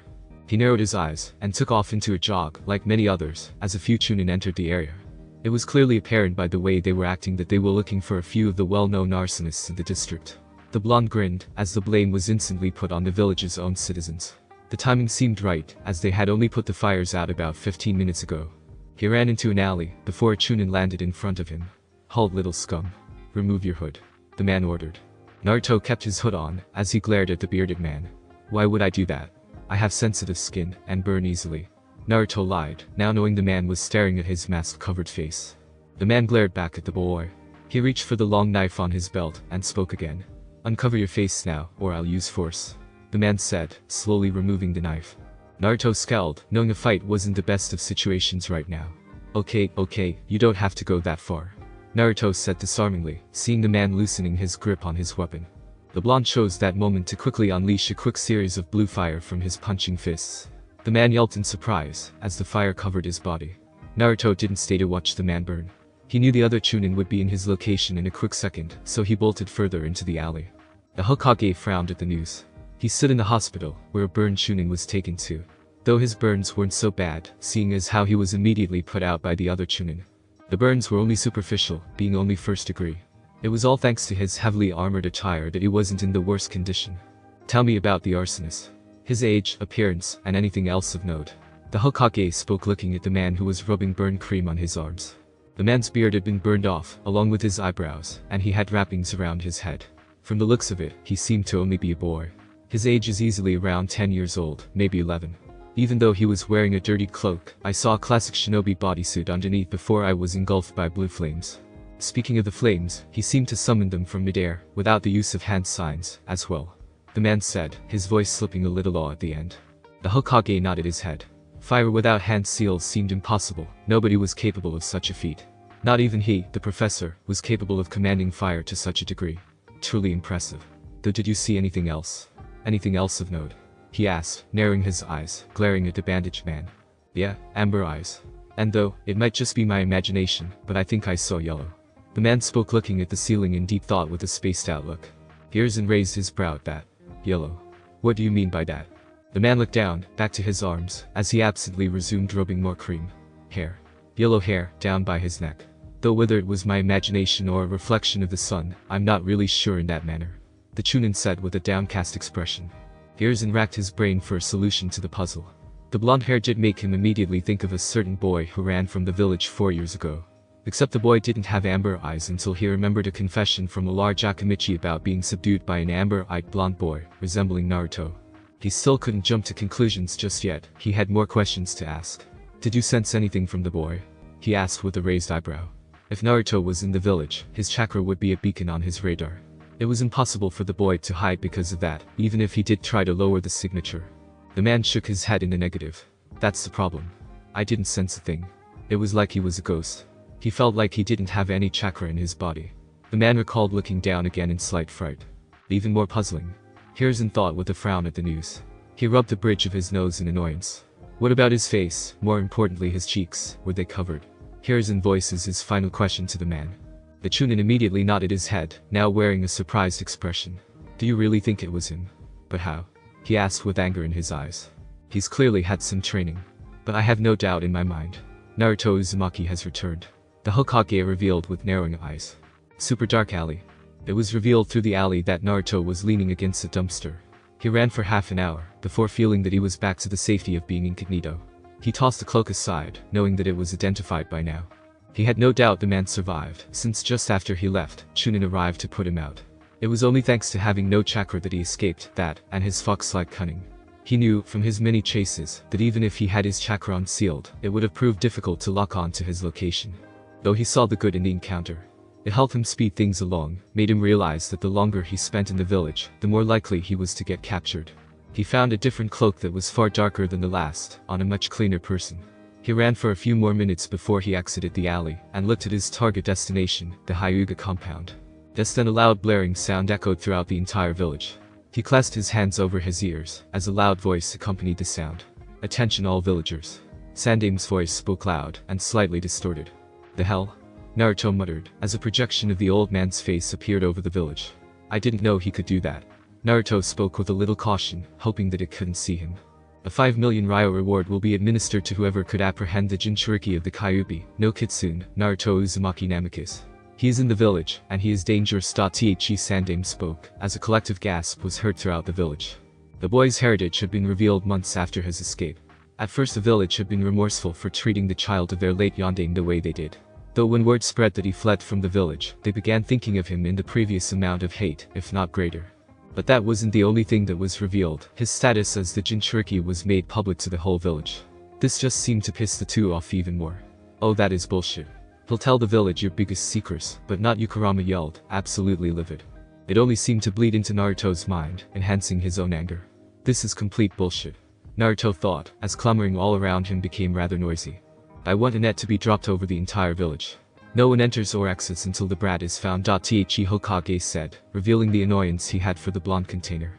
Speaker 1: He narrowed his eyes and took off into a jog, like many others, as a few chunin entered the area. It was clearly apparent by the way they were acting that they were looking for a few of the well-known arsonists in the district. The blonde grinned, as the blame was instantly put on the village's own citizens. The timing seemed right, as they had only put the fires out about 15 minutes ago. He ran into an alley, before a chunin landed in front of him. Halt, little scum. Remove your hood. The man ordered. Naruto kept his hood on, as he glared at the bearded man. Why would I do that? I have sensitive skin, and burn easily. Naruto lied, now knowing the man was staring at his mask-covered face. The man glared back at the boy. He reached for the long knife on his belt, and spoke again. Uncover your face now, or I'll use force. The man said, slowly removing the knife. Naruto scowled, knowing a fight wasn't the best of situations right now. Okay, you don't have to go that far. Naruto said disarmingly, seeing the man loosening his grip on his weapon. The blonde chose that moment to quickly unleash a quick series of blue fire from his punching fists. The man yelped in surprise, as the fire covered his body. Naruto didn't stay to watch the man burn. He knew the other chunin would be in his location in a quick second, so he bolted further into the alley. The Hokage frowned at the news. He stood in the hospital, where a burned chunin was taken to. Though his burns weren't so bad, seeing as how he was immediately put out by the other chunin. The burns were only superficial, being only first degree. It was all thanks to his heavily armored attire that he wasn't in the worst condition. Tell me about the arsonist. His age, appearance, and anything else of note. The Hokage spoke looking at the man who was rubbing burn cream on his arms. The man's beard had been burned off, along with his eyebrows, and he had wrappings around his head. From the looks of it, he seemed to only be a boy. His age is easily around 10 years old, maybe 11. Even though he was wearing a dirty cloak, I saw a classic shinobi bodysuit underneath before I was engulfed by blue flames. Speaking of the flames, he seemed to summon them from midair, without the use of hand signs, as well. The man said, his voice slipping a little awe at the end. The Hokage nodded his head. Fire without hand seals seemed impossible. Nobody was capable of such a feat. Not even he, the professor, was capable of commanding fire to such a degree. Truly impressive. Though, did you see anything else? Anything else of note? He asked, narrowing his eyes, glaring at the bandaged man. Yeah, amber eyes. And though, it might just be my imagination, but I think I saw yellow. The man spoke looking at the ceiling in deep thought with a spaced out look. Hiruzen raised his brow at that. Yellow. What do you mean by that? The man looked down, back to his arms, as he absently resumed rubbing more cream. Hair. Yellow hair, down by his neck. Though whether it was my imagination or a reflection of the sun, I'm not really sure in that manner. The chunin said with a downcast expression. Hiruzen racked his brain for a solution to the puzzle. The blonde hair did make him immediately think of a certain boy who ran from the village 4 years ago. Except the boy didn't have amber eyes until he remembered a confession from a large Akamichi about being subdued by an amber-eyed blonde boy, resembling Naruto. He still couldn't jump to conclusions just yet, he had more questions to ask. Did you sense anything from the boy? He asked with a raised eyebrow. If Naruto was in the village, his chakra would be a beacon on his radar. It was impossible for the boy to hide because of that, even if he did try to lower the signature. The man shook his head in the negative. That's the problem. I didn't sense a thing. It was like he was a ghost. He felt like he didn't have any chakra in his body. The man recalled looking down again in slight fright. Even more puzzling. Hiruzen thought with a frown at the news. He rubbed the bridge of his nose in annoyance. What about his face, more importantly his cheeks, were they covered? Hiruzen voices his final question to the man. The Chunin immediately nodded his head, now wearing a surprised expression. Do you really think it was him? But how? He asked with anger in his eyes. He's clearly had some training. But I have no doubt in my mind. Naruto Uzumaki has returned. The Hokage revealed with narrowing eyes. Super dark alley. It was revealed through the alley that Naruto was leaning against a dumpster. He ran for half an hour, before feeling that he was back to the safety of being incognito. He tossed the cloak aside, knowing that it was identified by now. He had no doubt the man survived, since just after he left, Chunin arrived to put him out. It was only thanks to having no chakra that he escaped that, and his fox-like cunning. He knew, from his many chases, that even if he had his chakra unsealed, it would have proved difficult to lock on to his location. Though he saw the good in the encounter. It helped him speed things along, made him realize that the longer he spent in the village, the more likely he was to get captured. He found a different cloak that was far darker than the last, on a much cleaner person. He ran for a few more minutes before he exited the alley, and looked at his target destination, the Hyuga compound. Just then a loud blaring sound echoed throughout the entire village. He clasped his hands over his ears, as a loud voice accompanied the sound. Attention all villagers. Sandame's voice spoke loud, and slightly distorted. The hell? Naruto muttered, as a projection of the old man's face appeared over the village. I didn't know he could do that. Naruto spoke with a little caution, hoping that it couldn't see him. A 5 million Ryo reward will be administered to whoever could apprehend the Jinchuriki of the Kyuubi, no Kitsune, Naruto Uzumaki Namikaze. He is in the village, and he is dangerous. The Sandame spoke, as a collective gasp was heard throughout the village. The boy's heritage had been revealed months after his escape. At first the village had been remorseful for treating the child of their late Yondaime the way they did. Though when word spread that he fled from the village, they began thinking of him in the previous amount of hate, if not greater. But that wasn't the only thing that was revealed. His status as the Jinchuriki was made public to the whole village. This just seemed to piss the two off even more. Oh, that is bullshit. He'll tell the village your biggest secrets, but not you, Kurama yelled, absolutely livid. It only seemed to bleed into Naruto's mind, enhancing his own anger. This is complete bullshit. Naruto thought, as clamoring all around him became rather noisy. I want a net to be dropped over the entire village. No one enters or exits until the brat is found. The Hokage said, revealing the annoyance he had for the blonde container.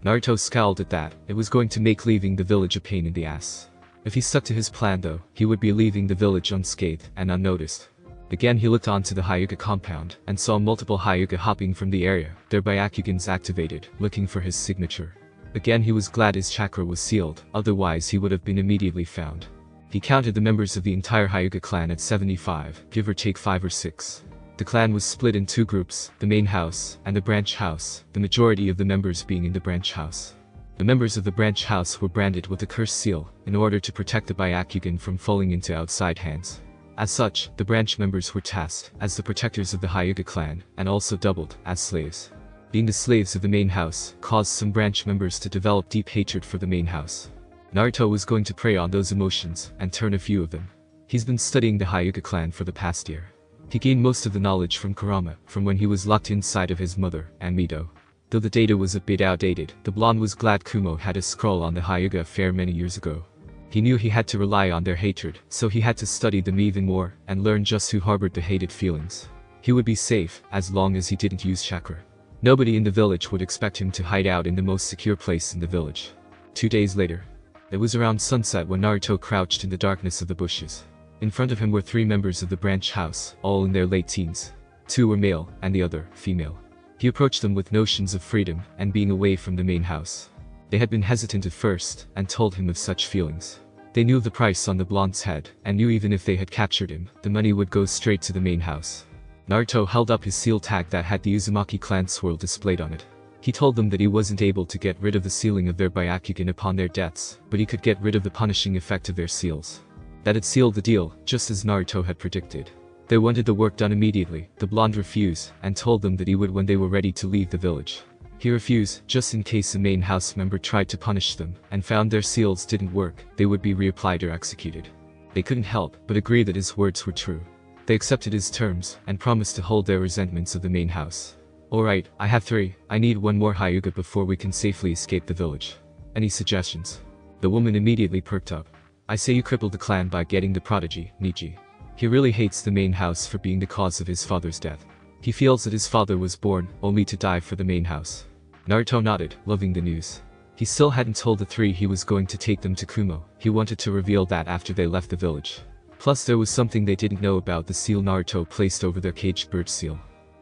Speaker 1: Naruto scowled at that. It was going to make leaving the village a pain in the ass. If he stuck to his plan though, he would be leaving the village unscathed and unnoticed. Again he looked onto the Hyuga compound, and saw multiple Hyuga hopping from the area, their Byakugans activated, looking for his signature. Again he was glad his chakra was sealed, otherwise he would have been immediately found. He counted the members of the entire Hyuga clan at 75, give or take 5 or 6. The clan was split in 2 groups, the main house, and the branch house, the majority of the members being in the branch house. The members of the branch house were branded with a curse seal, in order to protect the Byakugan from falling into outside hands. As such, the branch members were tasked as the protectors of the Hyuga clan, and also doubled as slaves. Being the slaves of the main house, caused some branch members to develop deep hatred for the main house. Naruto was going to prey on those emotions, and turn a few of them. He's been studying the Hyuga clan for the past year. He gained most of the knowledge from Kurama, from when he was locked inside of his mother, and Mido. Though the data was a bit outdated, the blonde was glad Kumo had a scroll on the Hyuga affair many years ago. He knew he had to rely on their hatred, so he had to study them even more, and learn just who harbored the hated feelings. He would be safe, as long as he didn't use chakra. Nobody in the village would expect him to hide out in the most secure place in the village. 2 days later. It was around sunset when Naruto crouched in the darkness of the bushes. In front of him were 3 members of the branch house, all in their late teens. 2 were male, and the other, female. He approached them with notions of freedom, and being away from the main house. They had been hesitant at first, and told him of such feelings. They knew the price on the blonde's head, and knew even if they had captured him, the money would go straight to the main house. Naruto held up his seal tag that had the Uzumaki clan swirl displayed on it. He told them that he wasn't able to get rid of the sealing of their Byakugan upon their deaths, but he could get rid of the punishing effect of their seals. That had sealed the deal, just as Naruto had predicted. They wanted the work done immediately. The blonde refused, and told them that he would when they were ready to leave the village. He refused, just in case a main house member tried to punish them, and found their seals didn't work, they would be reapplied or executed. They couldn't help but agree that his words were true. They accepted his terms, and promised to hold their resentments of the main house. Alright, I have 3, I need 1 more Hyuga before we can safely escape the village. Any suggestions? The woman immediately perked up. I say you crippled the clan by getting the prodigy, Niji. He really hates the main house for being the cause of his father's death. He feels that his father was born only to die for the main house. Naruto nodded, loving the news. He still hadn't told the three he was going to take them to Kumo. He wanted to reveal that after they left the village. Plus there was something they didn't know about the seal Naruto placed over their caged bird seal.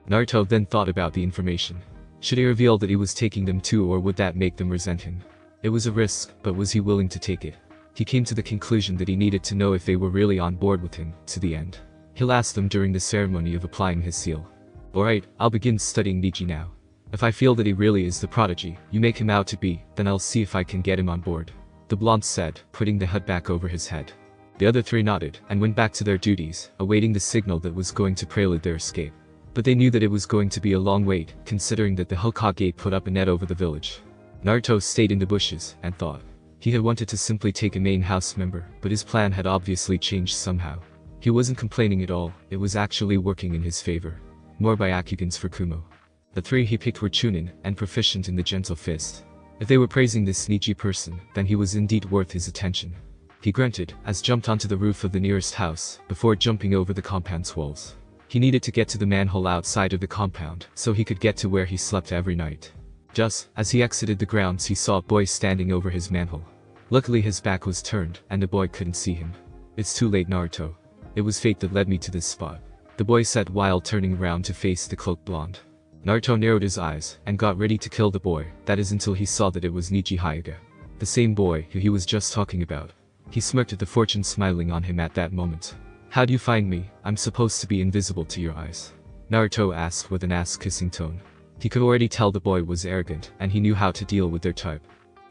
Speaker 1: Naruto then thought about the information. Should he reveal that he was taking them too, or would that make them resent him? It was a risk, but was he willing to take it? He came to the conclusion that he needed to know if they were really on board with him, to the end. He'll ask them during the ceremony of applying his seal. Alright, I'll begin studying Neji now. If I feel that he really is the prodigy you make him out to be, then I'll see if I can get him on board. The blonde said, putting the hood back over his head. The other three nodded, and went back to their duties, awaiting the signal that was going to prelude their escape. But they knew that it was going to be a long wait, considering that the Hokage put up a net over the village. Naruto stayed in the bushes, and thought. He had wanted to simply take a main house member, but his plan had obviously changed somehow. He wasn't complaining at all, it was actually working in his favor. More Byakugans for Kumo. The three he picked were Chunin, and proficient in the gentle fist. If they were praising this Neji person, then he was indeed worth his attention. He grunted, as jumped onto the roof of the nearest house, before jumping over the compound's walls. He needed to get to the manhole outside of the compound, so he could get to where he slept every night. Just, as he exited the grounds he saw a boy standing over his manhole. Luckily his back was turned, and the boy couldn't see him. It's too late, Naruto. It was fate that led me to this spot. The boy said while turning around to face the cloaked blonde. Naruto narrowed his eyes, and got ready to kill the boy, that is until he saw that it was Neji Hyuga. The same boy who he was just talking about. He smirked at the fortune smiling on him at that moment. How do you find me? I'm supposed to be invisible to your eyes. Naruto asked with an ass-kissing tone. He could already tell the boy was arrogant, and he knew how to deal with their type.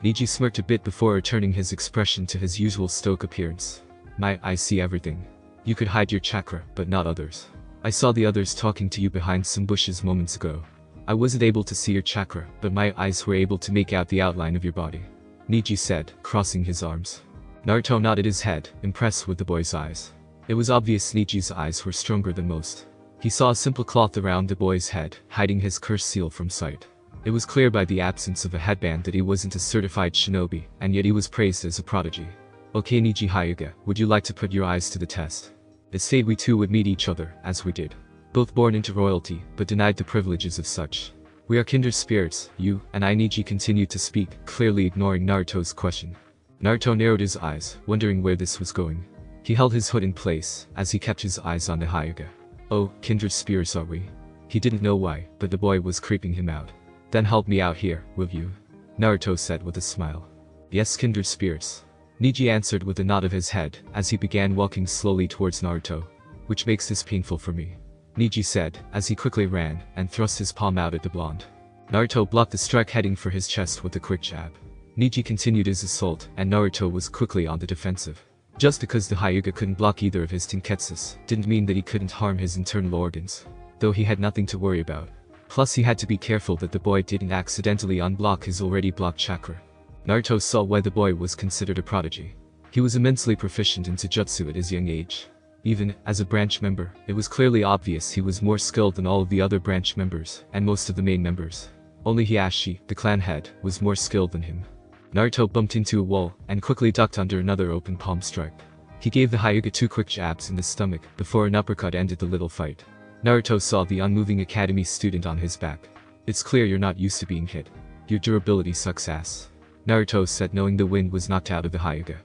Speaker 1: Neji smirked a bit before returning his expression to his usual stoic appearance. I see everything. You could hide your chakra, but not others. I saw the others talking to you behind some bushes moments ago. I wasn't able to see your chakra, but my eyes were able to make out the outline of your body. Neji said, crossing his arms. Naruto nodded his head, impressed with the boy's eyes. It was obvious Neji's eyes were stronger than most. He saw a simple cloth around the boy's head, hiding his curse seal from sight. It was clear by the absence of a headband that he wasn't a certified shinobi, and yet he was praised as a prodigy. Okay Neji Hyuga, would you like to put your eyes to the test? It's fate we two would meet each other, as we did. Both born into royalty, but denied the privileges of such. We are kindred spirits, you and I. Neji continued to speak, clearly ignoring Naruto's question. Naruto narrowed his eyes, wondering where this was going. He held his hood in place, as he kept his eyes on the Hyuga. Oh, kindred spirits are we? He didn't know why, but the boy was creeping him out. Then help me out here, will you? Naruto said with a smile. Yes, kindred spirits. Neji answered with a nod of his head, as he began walking slowly towards Naruto. Which makes this painful for me. Neji said, as he quickly ran, and thrust his palm out at the blonde. Naruto blocked the strike heading for his chest with a quick jab. Neji continued his assault, and Naruto was quickly on the defensive. Just because the Hyuga couldn't block either of his tenketsus, didn't mean that he couldn't harm his internal organs. Though he had nothing to worry about. Plus he had to be careful that the boy didn't accidentally unblock his already blocked chakra. Naruto saw why the boy was considered a prodigy. He was immensely proficient in Taijutsu at his young age. Even, as a branch member, it was clearly obvious he was more skilled than all of the other branch members, and most of the main members. Only Hiashi, the clan head, was more skilled than him. Naruto bumped into a wall, and quickly ducked under another open palm strike. He gave the Hyuga 2 quick jabs in the stomach, before an uppercut ended the little fight. Naruto saw the unmoving academy student on his back. It's clear you're not used to being hit. Your durability sucks ass. Naruto said, knowing the wind was knocked out of the Hyuga.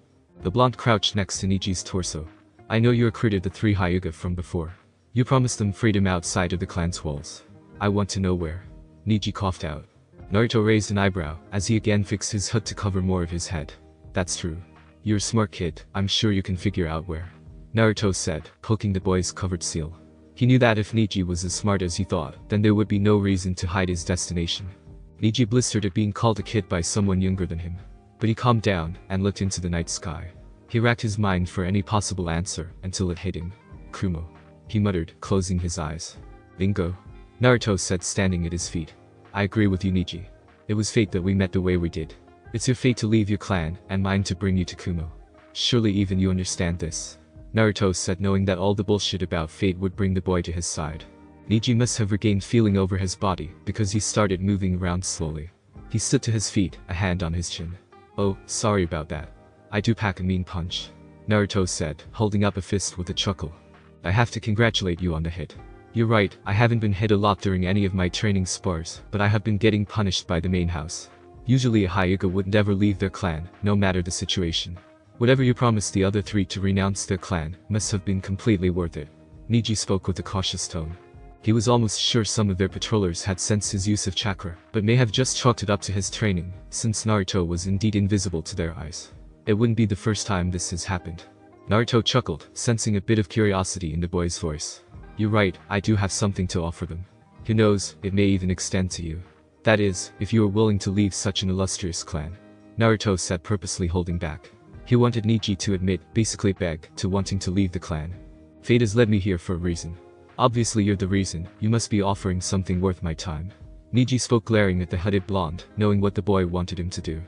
Speaker 1: The blonde crouched next to Neji's torso. I know you recruited the 3 Hyuga from before. You promised them freedom outside of the clan's walls. I want to know where. Neji coughed out. Naruto raised an eyebrow, as he again fixed his hood to cover more of his head. That's true. You're a smart kid, I'm sure you can figure out where. Naruto said, poking the boy's covered seal. He knew that if Neji was as smart as he thought, then there would be no reason to hide his destination. Neji blistered at being called a kid by someone younger than him. But he calmed down, and looked into the night sky. He racked his mind for any possible answer, until it hit him. Kumo. He muttered, closing his eyes. Bingo. Naruto said, standing at his feet. I agree with you, Neji. It was fate that we met the way we did. It's your fate to leave your clan, and mine to bring you to Kumo. Surely even you understand this. Naruto said, knowing that all the bullshit about fate would bring the boy to his side. Neji must have regained feeling over his body, because he started moving around slowly. He stood to his feet, a hand on his chin. Oh, sorry about that. I do pack a mean punch. Naruto said, holding up a fist with a chuckle. I have to congratulate you on the hit. You're right, I haven't been hit a lot during any of my training spars, but I have been getting punished by the main house. Usually a Hyuga would never leave their clan, no matter the situation. Whatever you promised the other three to renounce their clan must have been completely worth it. Niji spoke with a cautious tone. He was almost sure some of their patrollers had sensed his use of chakra, but may have just chalked it up to his training, since Naruto was indeed invisible to their eyes. It wouldn't be the first time this has happened. Naruto chuckled, sensing a bit of curiosity in the boy's voice. You're right, I do have something to offer them. Who knows, it may even extend to you. That is, if you are willing to leave such an illustrious clan. Naruto said, purposely holding back. He wanted Niji to admit, basically beg, to wanting to leave the clan. Fate has led me here for a reason. Obviously you're the reason, you must be offering something worth my time. Niji spoke, glaring at the hooded blonde, knowing what the boy wanted him to do.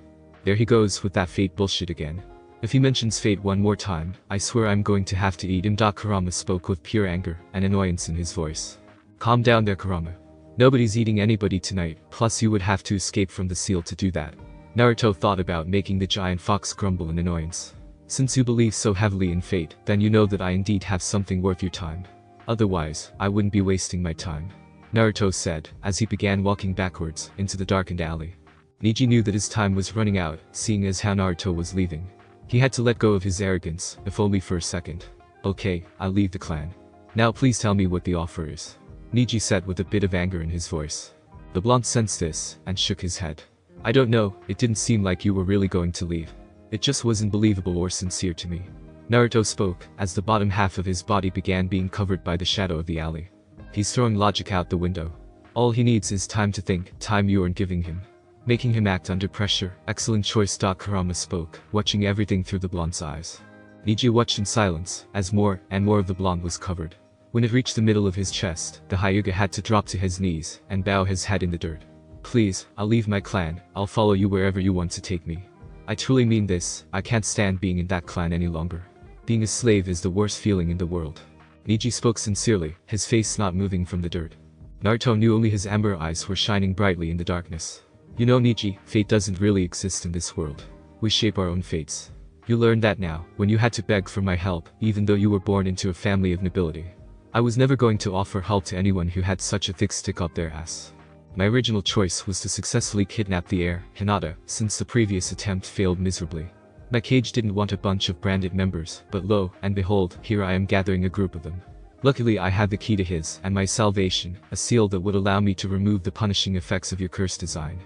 Speaker 1: There he goes with that fate bullshit again. If he mentions fate one more time, I swear I'm going to have to eat him. Kurama spoke with pure anger and annoyance in his voice. Calm down there, Kurama. Nobody's eating anybody tonight, plus you would have to escape from the seal to do that. Naruto thought about making the giant fox grumble in annoyance. Since you believe so heavily in fate, then you know that I indeed have something worth your time. Otherwise, I wouldn't be wasting my time. Naruto said, as he began walking backwards into the darkened alley. Niji knew that his time was running out, seeing as how Naruto was leaving. He had to let go of his arrogance, if only for a second. Okay, I'll leave the clan. Now please tell me what the offer is. Niji said with a bit of anger in his voice. The blonde sensed this, and shook his head. I don't know, it didn't seem like you were really going to leave. It just wasn't believable or sincere to me. Naruto spoke, as the bottom half of his body began being covered by the shadow of the alley. He's throwing logic out the window. All he needs is time to think, time you aren't giving him. Making him act under pressure. Excellent choice. Kurama spoke, watching everything through the blonde's eyes. Niji watched in silence, as more and more of the blonde was covered. When it reached the middle of his chest, the Hyuga had to drop to his knees and bow his head in the dirt. Please, I'll leave my clan, I'll follow you wherever you want to take me. I truly mean this, I can't stand being in that clan any longer. Being a slave is the worst feeling in the world. Niji spoke sincerely, his face not moving from the dirt. Naruto knew only his amber eyes were shining brightly in the darkness. You know Niji, fate doesn't really exist in this world. We shape our own fates. You learned that now, when you had to beg for my help, even though you were born into a family of nobility. I was never going to offer help to anyone who had such a thick stick up their ass. My original choice was to successfully kidnap the heir, Hinata, since the previous attempt failed miserably. My cage didn't want a bunch of branded members, but lo and behold, here I am gathering a group of them. Luckily I had the key to his and my salvation, a seal that would allow me to remove the punishing effects of your cursed design.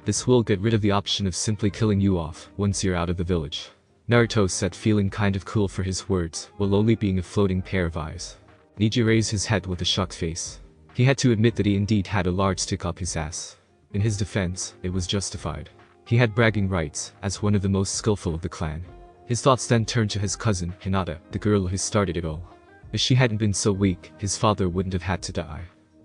Speaker 1: This will get rid of the option of simply killing you off, once you're out of the village. Naruto said, feeling kind of cool for his words, while only being a floating pair of eyes. Niji raised his head with a shocked face. He had to admit that he indeed had a large stick up his ass. In his defense, it was justified. He had bragging rights, as one of the most skillful of the clan. His thoughts then turned to his cousin, Hinata, the girl who started it all. If she hadn't been so weak, his father wouldn't have had to die.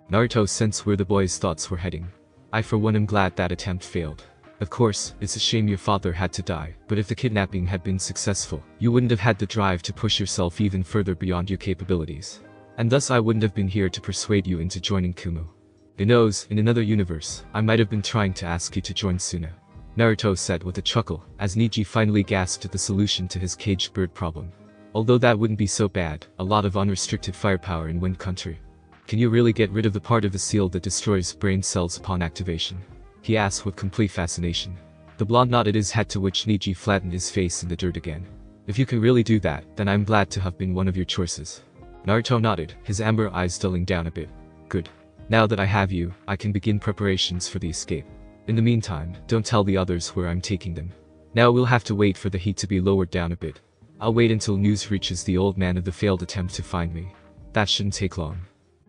Speaker 1: Naruto sensed where the boy's thoughts were heading. I for one am glad that attempt failed. Of course, it's a shame your father had to die, but if the kidnapping had been successful, you wouldn't have had the drive to push yourself even further beyond your capabilities. And thus I wouldn't have been here to persuade you into joining Kumo. Who knows, in another universe, I might have been trying to ask you to join Suna. Naruto said with a chuckle, as Niji finally gasped at the solution to his caged bird problem. Although that wouldn't be so bad, a lot of unrestricted firepower in Wind Country. Can you really get rid of the part of the seal that destroys brain cells upon activation? He asked with complete fascination. The blonde nodded his head, to which Niji flattened his face in the dirt again. If you can really do that, then I'm glad to have been one of your choices. Naruto nodded, his amber eyes dulling down a bit. Good. Now that I have you, I can begin preparations for the escape. In the meantime, don't tell the others where I'm taking them. Now we'll have to wait for the heat to be lowered down a bit. I'll wait until news reaches the old man of the failed attempt to find me. That shouldn't take long.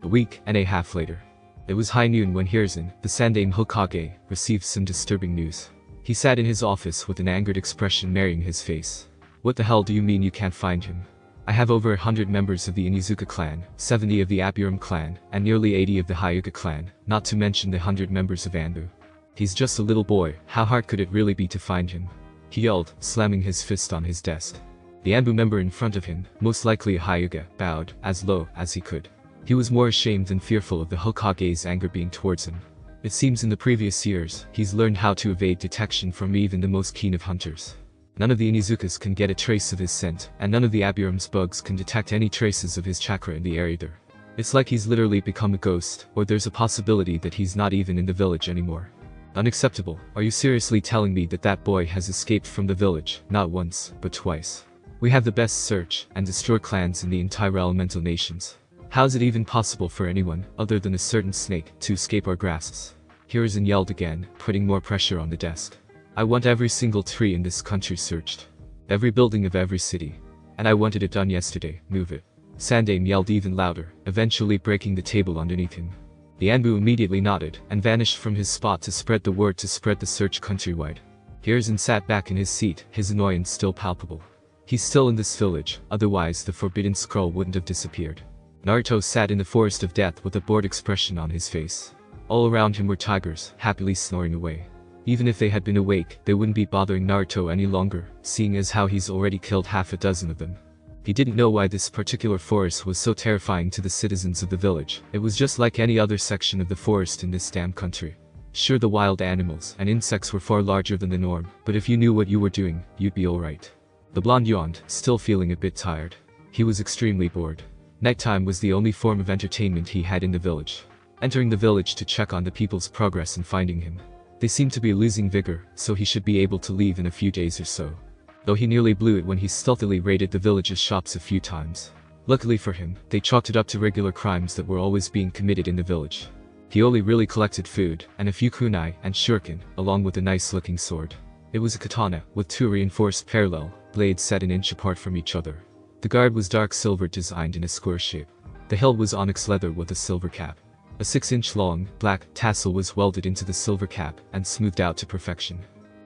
Speaker 1: A week and a half later. It was high noon when Hiruzen, the Sandaime Hokage, received some disturbing news. He sat in his office with an angered expression marring his face. What the hell do you mean you can't find him? I have over 100 members of the Inizuka clan, 70 of the Abiram clan, and nearly 80 of the Hyuga clan, not to mention the 100 members of Anbu. He's just a little boy, how hard could it really be to find him? He yelled, slamming his fist on his desk. The Anbu member in front of him, most likely a Hyuga, bowed, as low as he could. He was more ashamed than fearful of the Hokage's anger being towards him. It seems in the previous years, he's learned how to evade detection from even the most keen of hunters. None of the Inizukas can get a trace of his scent, and none of the Abiram's bugs can detect any traces of his chakra in the air either. It's like he's literally become a ghost, or there's a possibility that he's not even in the village anymore. Unacceptable. Are you seriously telling me that that boy has escaped from the village, not once, but twice? We have the best search and destroy clans in the entire elemental nations. How is it even possible for anyone, other than a certain snake, to escape our grasps? Hiruzen yelled again, putting more pressure on the desk. I want every single tree in this country searched. Every building of every city. And I wanted it done yesterday, move it. Sandame yelled even louder, eventually breaking the table underneath him. The Anbu immediately nodded, and vanished from his spot to spread the word to spread the search countrywide. Hiruzen sat back in his seat, his annoyance still palpable. He's still in this village, otherwise the forbidden scroll wouldn't have disappeared. Naruto sat in the forest of death with a bored expression on his face. All around him were tigers, happily snoring away. Even if they had been awake, they wouldn't be bothering Naruto any longer, seeing as how he's already killed half a dozen of them. He didn't know why this particular forest was so terrifying to the citizens of the village. It was just like any other section of the forest in this damn country. Sure, the wild animals and insects were far larger than the norm, but if you knew what you were doing, you'd be alright. The blonde yawned, still feeling a bit tired. He was extremely bored. Nighttime was the only form of entertainment he had in the village. Entering the village to check on the people's progress in finding him. They seemed to be losing vigor, so he should be able to leave in a few days or so. Though he nearly blew it when he stealthily raided the village's shops a few times. Luckily for him, they chalked it up to regular crimes that were always being committed in the village. He only really collected food, and a few kunai and shuriken, along with a nice-looking sword. It was a katana, with two reinforced parallel blades set an inch apart from each other. The guard was dark silver designed in a square shape. The hilt was onyx leather with a silver cap. A 6-inch long, black tassel was welded into the silver cap and smoothed out to perfection.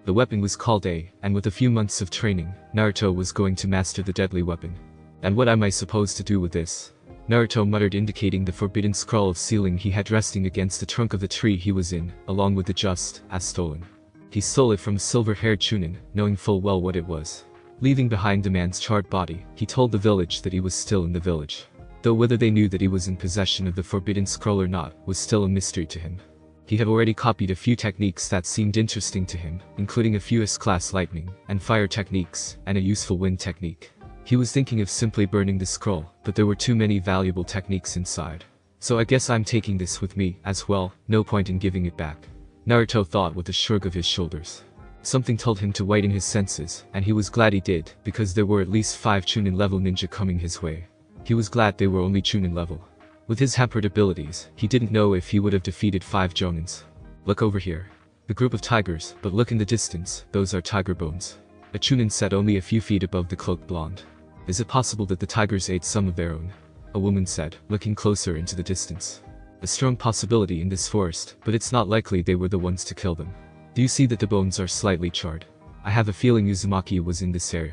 Speaker 1: The weapon was called A, and with a few months of training, Naruto was going to master the deadly weapon. And what am I supposed to do with this? Naruto muttered, indicating the forbidden scroll of ceiling he had resting against the trunk of the tree he was in, along with the just as stolen. He stole it from a silver-haired chunin, knowing full well what it was. Leaving behind the man's charred body, he told the village that he was still in the village. Though whether they knew that he was in possession of the forbidden scroll or not was still a mystery to him. He had already copied a few techniques that seemed interesting to him, including a few S-class lightning and fire techniques and a useful wind technique. He was thinking of simply burning the scroll, but there were too many valuable techniques inside. So I guess I'm taking this with me as well, no point in giving it back. Naruto thought with a shrug of his shoulders. Something told him to widen his senses, and he was glad he did, because there were at least 5 Chunin level ninja coming his way. He was glad they were only Chunin level. With his hampered abilities, he didn't know if he would have defeated 5 Jonins. Look over here. The group of tigers, but look in the distance, those are tiger bones. A Chunin sat only a few feet above the cloaked blonde. Is it possible that the tigers ate some of their own? A woman said, looking closer into the distance. A strong possibility in this forest, but it's not likely they were the ones to kill them. Do you see that the bones are slightly charred? I have a feeling Uzumaki was in this area.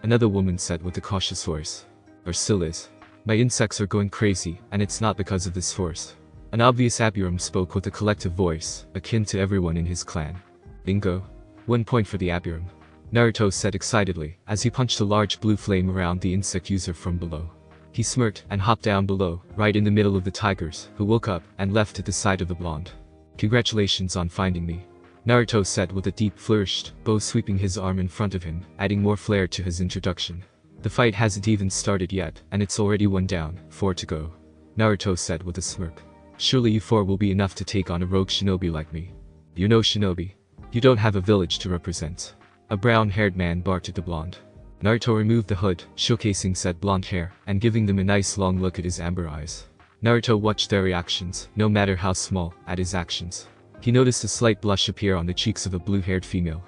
Speaker 1: Another woman said with a cautious voice. Or still is. My insects are going crazy, and it's not because of this forest. An obvious Aburum spoke with a collective voice, akin to everyone in his clan. Bingo. 1 point for the Aburum. Naruto said excitedly, as he punched a large blue flame around the insect user from below. He smirked and hopped down below, right in the middle of the tigers, who woke up and left at the side of the blonde. Congratulations on finding me. Naruto said with a deep flourish, bow sweeping his arm in front of him, adding more flair to his introduction. The fight hasn't even started yet, and it's already 1 down, 4 to go. Naruto said with a smirk. Surely you 4 will be enough to take on a rogue shinobi like me. You know shinobi? You don't have a village to represent. A brown-haired man barked at the blonde. Naruto removed the hood, showcasing said blonde hair, and giving them a nice long look at his amber eyes. Naruto watched their reactions, no matter how small, at his actions. He noticed a slight blush appear on the cheeks of a blue-haired female.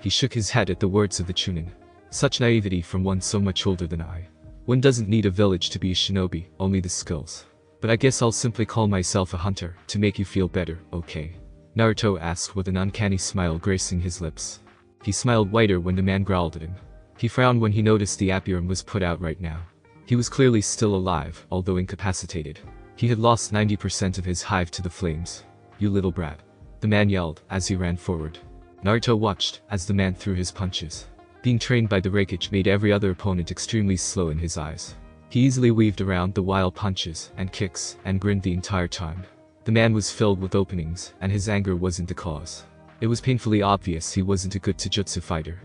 Speaker 1: He shook his head at the words of the Chunin. Such naivety from one so much older than I. One doesn't need a village to be a shinobi, only the skills. But I guess I'll simply call myself a hunter, to make you feel better, okay? Naruto asked with an uncanny smile gracing his lips. He smiled wider when the man growled at him. He frowned when he noticed the Apurum was put out right now. He was clearly still alive, although incapacitated. He had lost 90% of his hive to the flames. You little brat. The man yelled, as he ran forward. Naruto watched, as the man threw his punches. Being trained by the Raikage made every other opponent extremely slow in his eyes. He easily weaved around the wild punches and kicks, and grinned the entire time. The man was filled with openings, and his anger wasn't the cause. It was painfully obvious he wasn't a good Taijutsu fighter.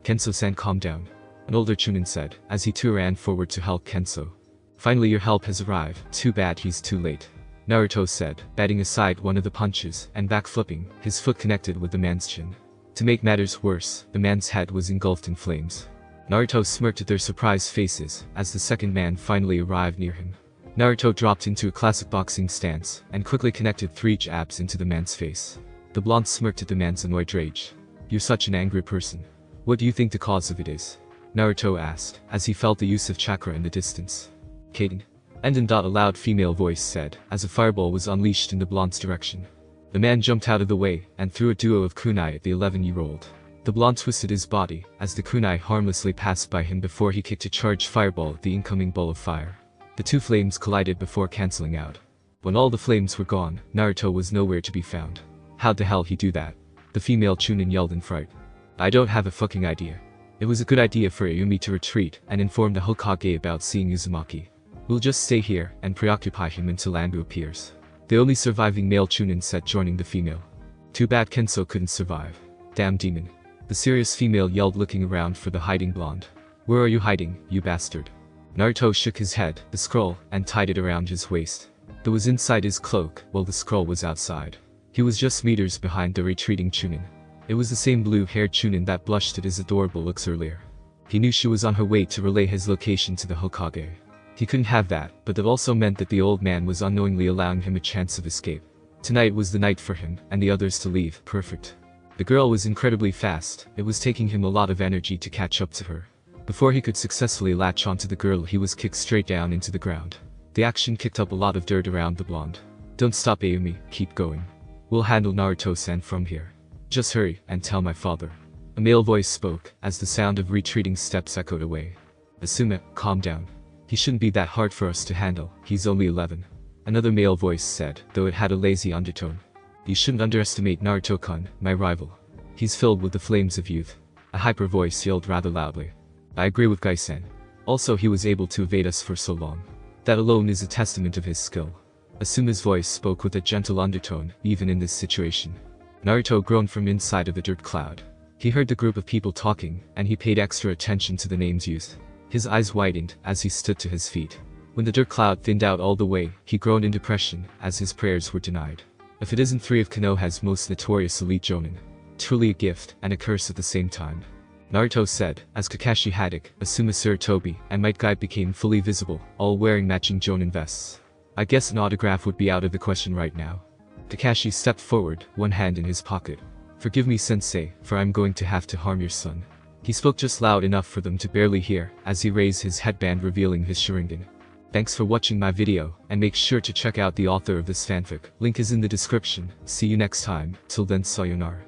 Speaker 1: Kenso-san, calm down. An older Chunin said, as he too ran forward to help Kenso. Finally your help has arrived, too bad he's too late. Naruto said, batting aside one of the punches and backflipping, his foot connected with the man's chin. To make matters worse, the man's head was engulfed in flames. Naruto smirked at their surprised faces as the second man finally arrived near him. Naruto dropped into a classic boxing stance and quickly connected 3 jabs into the man's face. The blonde smirked at the man's annoyed rage. "You're such an angry person. What do you think the cause of it is?" Naruto asked, as he felt the use of chakra in the distance. "Kaden." And a loud female voice said, as a fireball was unleashed in the blonde's direction. The man jumped out of the way and threw a duo of kunai at the 11-year-old. The blonde twisted his body as the kunai harmlessly passed by him before he kicked a charged fireball at the incoming ball of fire. The 2 flames collided before cancelling out. When all the flames were gone, Naruto was nowhere to be found. "How'd the hell he do that?" the female chunin yelled in fright. "I don't have a fucking idea. It was a good idea for Ayumi to retreat and inform the Hokage about seeing Uzumaki. We'll just stay here and preoccupy him until Anbu appears." The only surviving male chunin said, joining the female. "Too bad Kenso couldn't survive. Damn demon." The serious female yelled, looking around for the hiding blonde. "Where are you hiding, you bastard?" Naruto shook his head, the scroll, and tied it around his waist. It was inside his cloak, while the scroll was outside. He was just meters behind the retreating chunin. It was the same blue-haired chunin that blushed at his adorable looks earlier. He knew she was on her way to relay his location to the Hokage. He couldn't have that, but that also meant that the old man was unknowingly allowing him a chance of escape. Tonight was the night for him, and the others to leave. Perfect. The girl was incredibly fast. It was taking him a lot of energy to catch up to her. Before he could successfully latch onto the girl, he was kicked straight down into the ground. The action kicked up a lot of dirt around the blonde. "Don't stop, Ayumi, keep going. We'll handle Naruto-san from here. Just hurry and tell my father." A male voice spoke as the sound of retreating steps echoed away. "Asume, calm down. He shouldn't be that hard for us to handle, he's only 11. Another male voice said, though it had a lazy undertone. "You shouldn't underestimate Naruto-kun, my rival. He's filled with the flames of youth." A hyper voice yelled rather loudly. "I agree with Gai-sen. Also, he was able to evade us for so long. That alone is a testament of his skill." Asume's voice spoke with a gentle undertone, even in this situation. Naruto groaned from inside of the dirt cloud. He heard the group of people talking, and he paid extra attention to the names used. His eyes widened as he stood to his feet. When the dirt cloud thinned out all the way, he groaned in depression as his prayers were denied. If it isn't 3 of Konoha's most notorious elite jonin. Truly a gift and a curse at the same time. Naruto said, as Kakashi Haddock, Asuma Sarutobi, and Might Guy became fully visible, all wearing matching jonin vests. "I guess an autograph would be out of the question right now." Kakashi stepped forward, one hand in his pocket. "Forgive me, sensei, for I'm going to have to harm your son." He spoke just loud enough for them to barely hear as he raised his headband, revealing his Sharingan. Thanks for watching my video, and make sure to check out the author of this fanfic. Link is in the description. See you next time. Till then, sayonara.